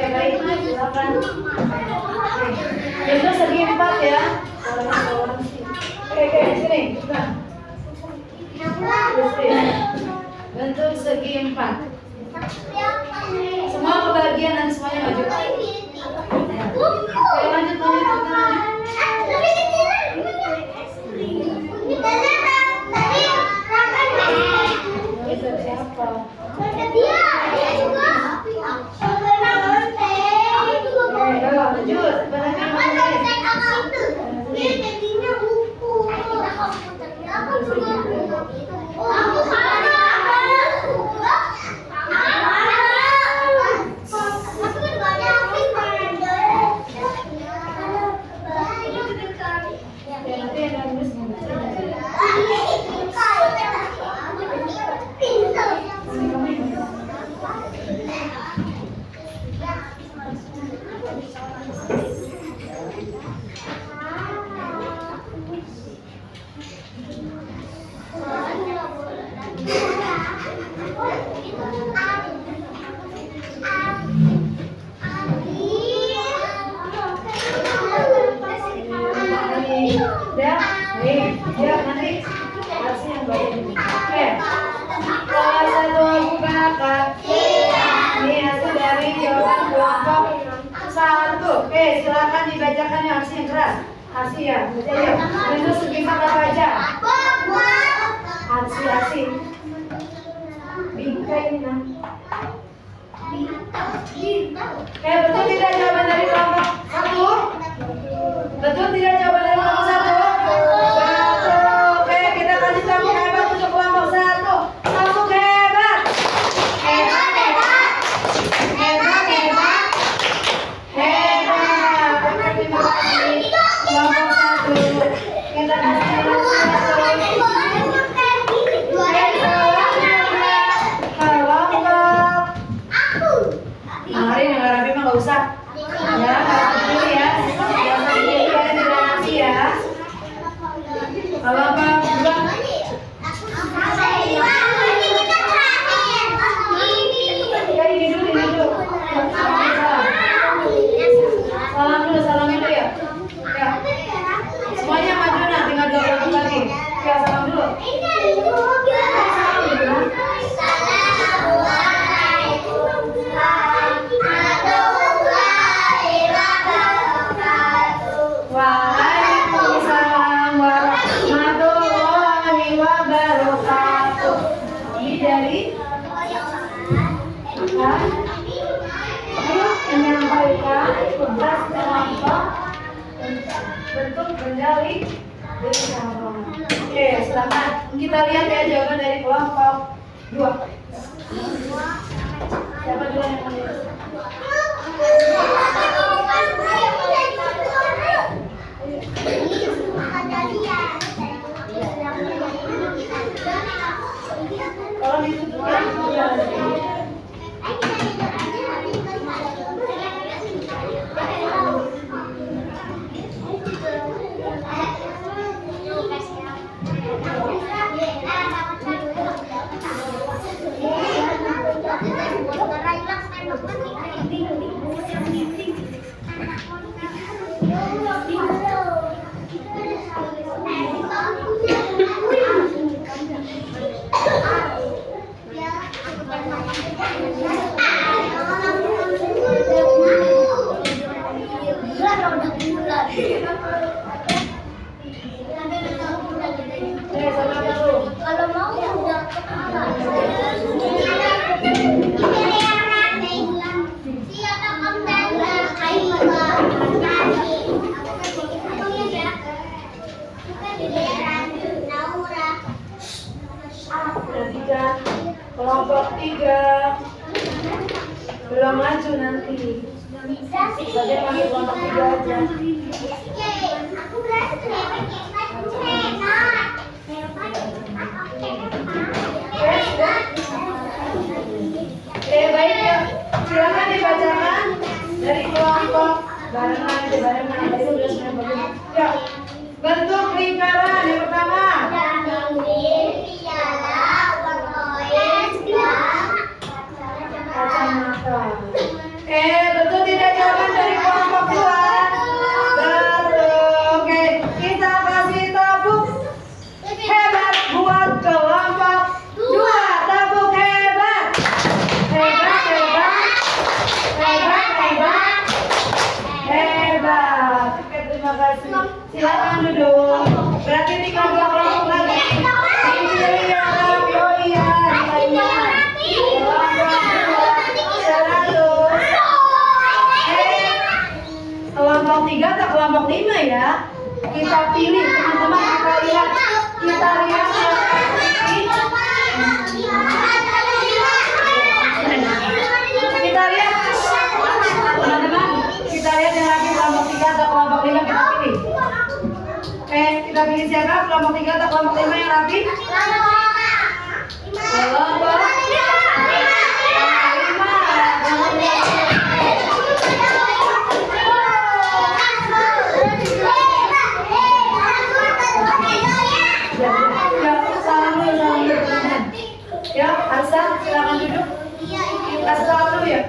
Speaker 1: Baik, silakan. Bentuk segi 4 ya. Oke, sini. Bentuk segi 4. Semua kebagian dan semuanya maju. Oke, lanjut. Siapa? Lanjut. Nanti kasih yang baik. Oke. Kelas 1 Abu Bakar. Ini hasil dari jawaban kelompok 1. Oke, silakan dibacakan yang aksi yang keras. Aksi ya, baca ya. Bentuk segi 4 apa aja? Aksi. Bingkai ini nah. Betul tidak jawaban dari kelompok 1? Betul tidak jawaban dari kelompok 1? Kita kasih tepuk hebat untuk kelompok 1. Tepuk hebat. usah. Ya, nggak usah dulu ya. Jangan berdiri ya, tidak nasi ya. Kalau apa? Buat. Ya, ini dulu. Salam dulu ya. Ya. Semuanya maju nah, tinggal 2 orang lagi. Ya, salam dulu. Waalaikumsalam warahmatullahi wabarakatuh. Ini dari apa? Ayo, yang menyampaikan tugas kelompok bentuk berdalih bersama. Oke, selamat. Kita lihat ya jawaban dari kelompok 2. Siapa dulu yang menulis? Kalau ditutup ya.
Speaker 2: Kalau mau udah
Speaker 1: Perhatikan kelompok 3 belum maju nanti. Saja panggil kelompok 3 aja.
Speaker 2: Aku
Speaker 1: Baik ya. Silakan dibacakan dari kelompok barengan tadi sudah semuanya. Ya. Bentuk lingkaran yang pertama. Kacamata. Betul tidak jawaban dari kelompok 2? Betul. Oke, kita kasih tepuk hebat buat kelompok 2. Tepuk hebat. Hebat. Oke, terima kasih. Silakan duduk. Berarti di kelompok lagi. Ini oh iya, kelompok 3 atau kelompok 5 ya? Kita pilih teman-teman, kita lihat teman-teman, kita lihat yang lagi kelompok 3 atau kelompok 5 kita pilih. Kita pilih siapa? Kelompok 3 atau kelompok 5 yang rapi? Kelompok 5. Ya, Hasan, silakan duduk. Kita salam dulu ya.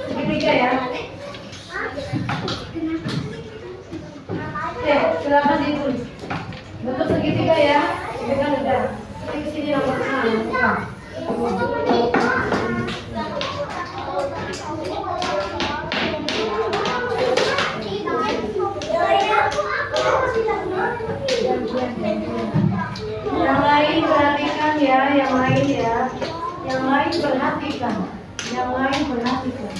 Speaker 1: Segitiga ya. Silakan ditulis. Bentuk segitiga ya. Ini kan udah. Di sini nomor 6. Yang lain perhatikan ya, yang lain ya. Yang lain perhatikan. Yang lain perhatikan.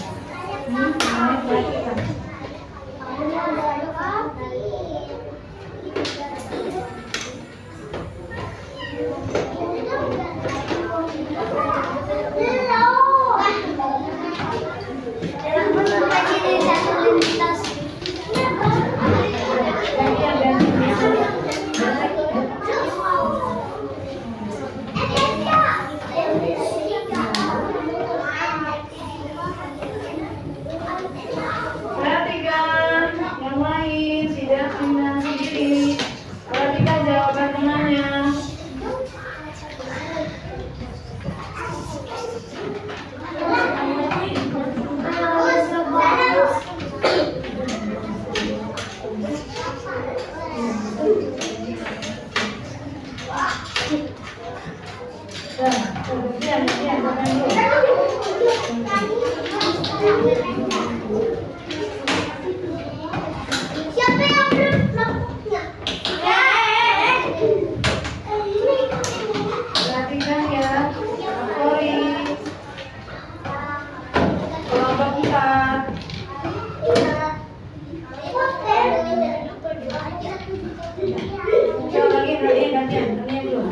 Speaker 1: Gantian, siapa yang dulu?
Speaker 2: Siapa yang belum lampunya?
Speaker 1: Perhatikan ya, Kori. Kelompok 4. Coba lagi, gantian dulu.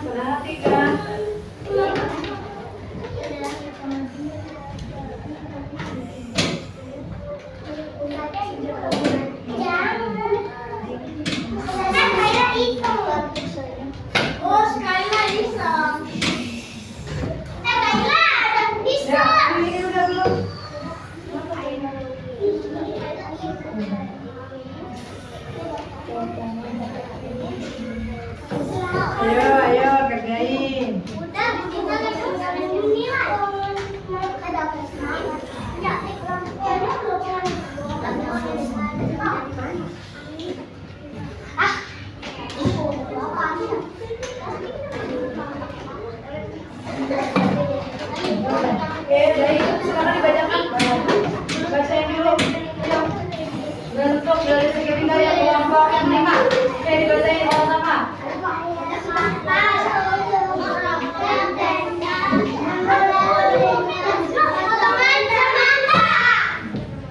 Speaker 1: Perhatikan.
Speaker 2: Oh, Skyla bisa. Kayla ada bisa.
Speaker 1: Ya, ini udah belum? Ayo, kerjain.
Speaker 2: Udah, kita ini lah. Ada apa semangat? Ya,
Speaker 1: Oke, dari itu sekarang dibacakan. Bacain dulu. Bentuk dari segitiga yang kelompok 5. Oke, dibacain sama-sama.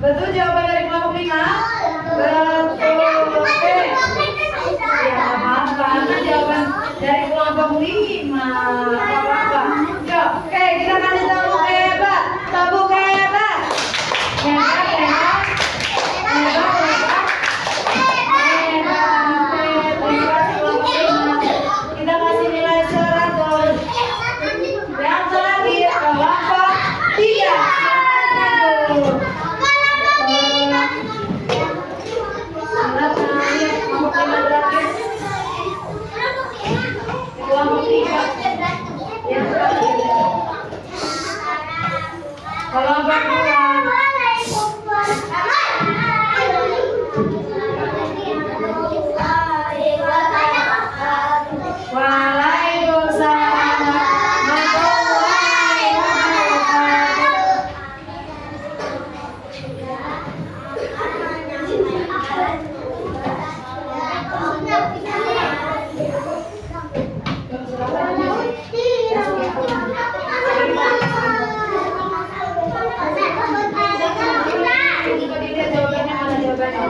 Speaker 1: Betul jawaban dari kelompok 5? Betul. Oke. Ya, maaf karena jawaban dari kelompok 5. Apa-apa. Yuk, oke, kita kasih tepuk hebat. Tepuk hebat. Hebat, hebat. Hebat, hebat. Hebat, hebat. Kita kasih nilai 100. Yang terakhir kelompok 3. Kelompok 2. Waalaikumsalam warahmatullahi wabarakatuh. Coba dilihat jawabannya, mana jawabannya.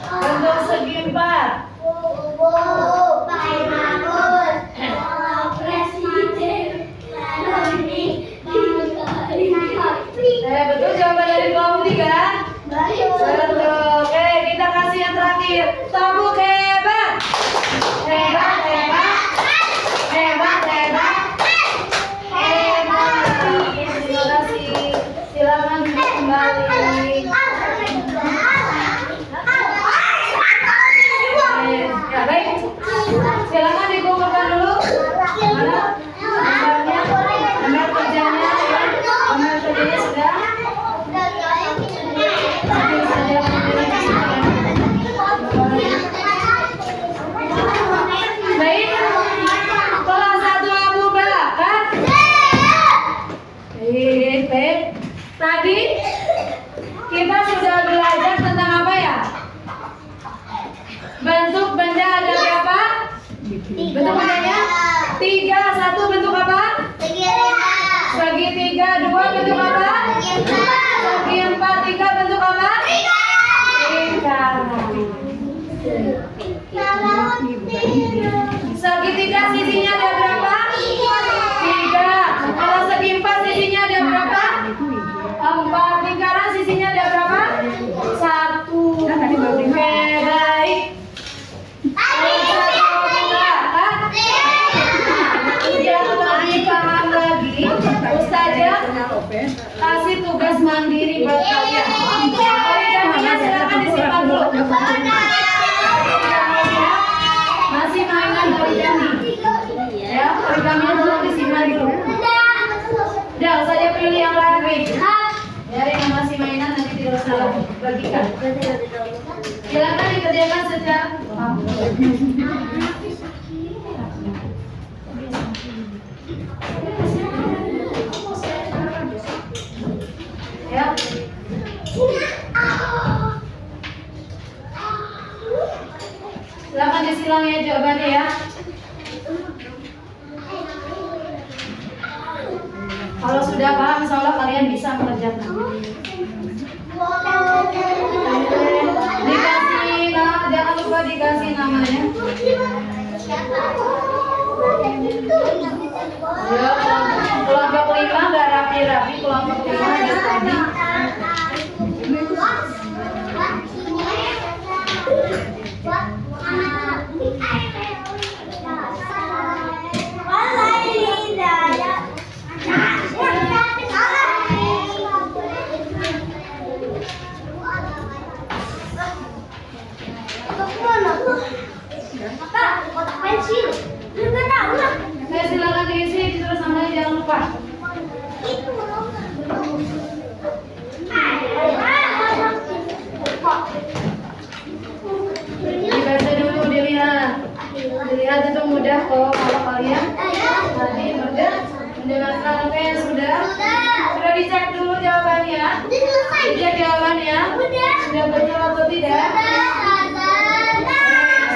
Speaker 1: bentuk segi 4. Betul jawaban dari kelompok 3? Betul. Oke, kita kasih yang terakhir. Tabuk hebat. Hebat, hebat. Hebat, hebat. Hebat. Terima kasih. Silakan duduk kembali. Ya, baik. Silakan dikumpulkan dulu. Mana? Gambarnya, gambar kerjanya ya. Gambar kerjanya sudah. Baik, kelas 1 Abu Bakar. Baik. Tadi kita sudah belajar tentang apa ya? Bentuk benda ada berapa? Bentuk bendanya 3. 1 bentuk apa? Segitiga. 2 bentuk apa? Segi 4. 3 bentuk apa? Lingkaran. Segitiga sisinya ada berapa? 3. Kalau segi 4 sisinya ada berapa? 4. Lingkaran sisinya ada berapa? 1. Oke, baik. Yang lebih paham lagi, Ustazah kasih tugas mandiri buat kalian. Origaminya silakan disimpan dulu. Masih mainan origami. Ya, origaminya tolong disimpan dulu. Udah, Ustazah pilih yang lain. Dari yang masih mainan nanti tidak usah bagikan. Silakan dikerjakan secara ya. Silakan disilang ya jawabannya ya. Kalau sudah paham, insya Allah kalian bisa mengerjakan. Dikasih nama, jangan lupa dikasih namanya. Ya, kelompok 5 nggak rapi-rapi, kelompok 5 ada tadi. Saya silakan diisi, ditulis namanya jangan lupa. Dibaca dulu, dilihat itu mudah kok kalau kalian tadi mudah mendengarkan. Oke, sudah dicek dulu jawabannya. Dicek jawabannya sudah betul atau tidak?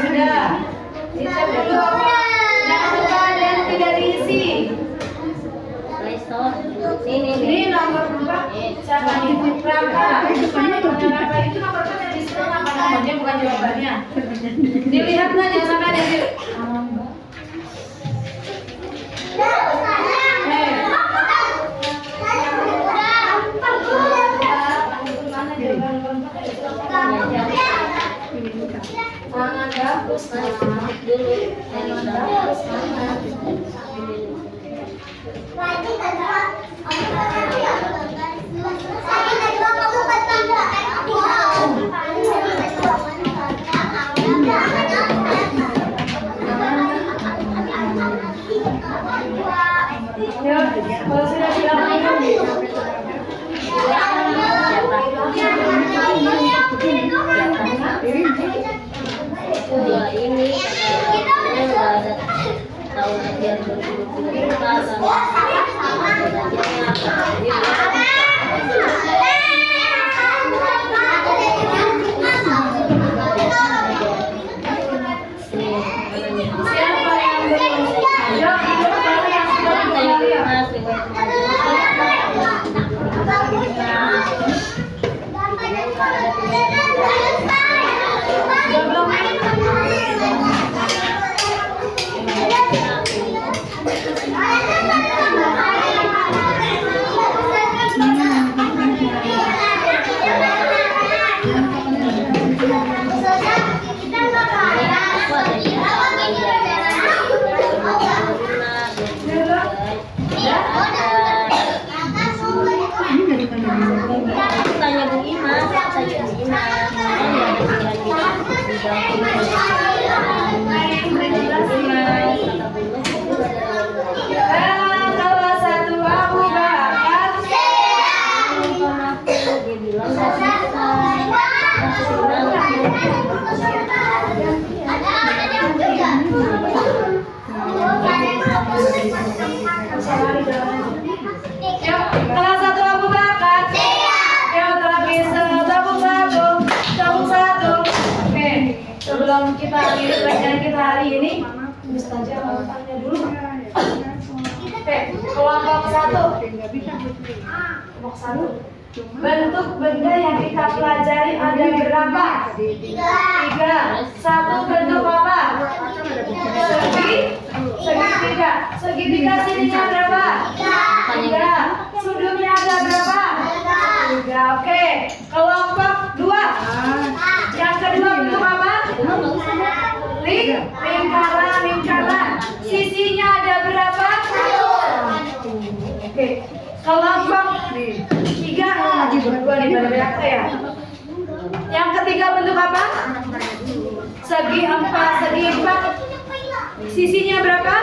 Speaker 1: Sudah dicek dulu. Jangan lupa ada yang tidak diisi. Ini nomor 4. Siapa nih? Raka. Raka itu nomor 4 yang disitu apa namanya, bukan jawabannya. Dilihat nggak, jangan sampai ada di. Tangan bagus, dulu. Tangan bagus, kalau sudah silakan.
Speaker 4: Ini udah ada tahun akhir 2023.
Speaker 1: Siapa yang belum? Ayo, kalau yang sudah sebelum kita akhiri pelajaran kita hari ini, Ustazah mau tanya dulu. Oke, kelompok 1. Kelompok 1. Bentuk benda yang kita pelajari ada berapa? 3. Satu bentuk apa? Segitiga. Segitiga sininya berapa? 3. Sudutnya ada berapa? 3. Oke. Kelompok 2. Yang kedua bentuk apa? Lingkaran. Sisinya ada berapa? 1. Oke. Kelompok 3. Berdua di bawah ya. Yang ketiga bentuk apa? Segi 4. Sisinya berapa?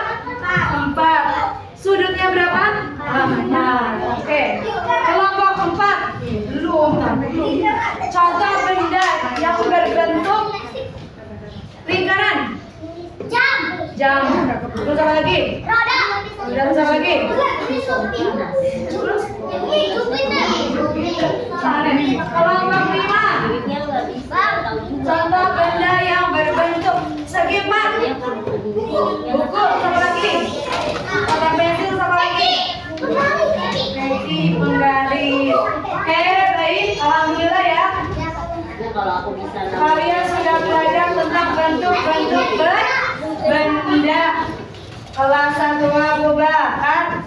Speaker 1: 4. Sudutnya berapa? 4. Oke. Kelompok 4. Belum. Contoh benda yang berbentuk lingkaran. Jam. Terus apa lagi? Terus apa lagi? Kelompok 5.
Speaker 4: Duitnya nggak bisa.
Speaker 1: Contoh benda yang berbentuk segi 4. Buku, apa lagi? Kotak pensil, apa lagi? Penggaris. Oke, baik. Alhamdulillah ya.
Speaker 4: Nah, kalau aku bisa
Speaker 1: Kalian sudah belajar tentang bentuk-bentuk benda. Kelas 1 Abuba kan?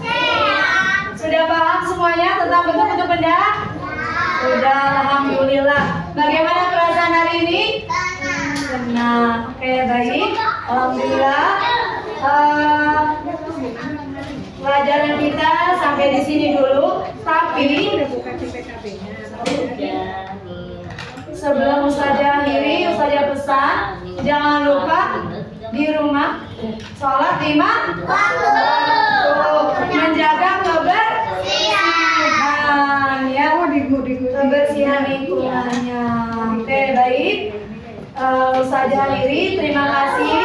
Speaker 1: Sudah paham semuanya tentang bentuk-bentuk benda? Sudah, alhamdulillah. Bagaimana perasaan hari ini? Senang. Oke, baik. Alhamdulillah. Pelajaran kita sampai di sini dulu. Tapi sebelum Ustazah akhiri, Ustazah pesan, jangan lupa di rumah sholat 5 waktu, menjaga kebersihan ya, kebersihan lingkungannya. Oke, baik. Ustazah akhiri, terima kasih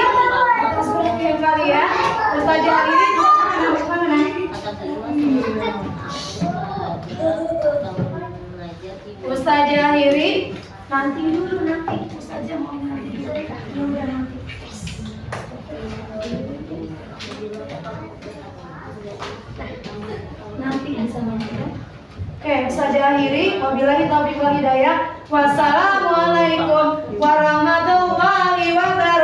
Speaker 1: atas perhatian kalian. Ustazah akhiri Ustazah akhiri nanti dulu, nanti Ustazah mau nanti dulu ya, nanti. Nanti bisa nanti ya. Oke, Ustazah akhiri. Wabillahi taufiq wal hidayah. Wassalamualaikum warahmatullahi wabarakatuh.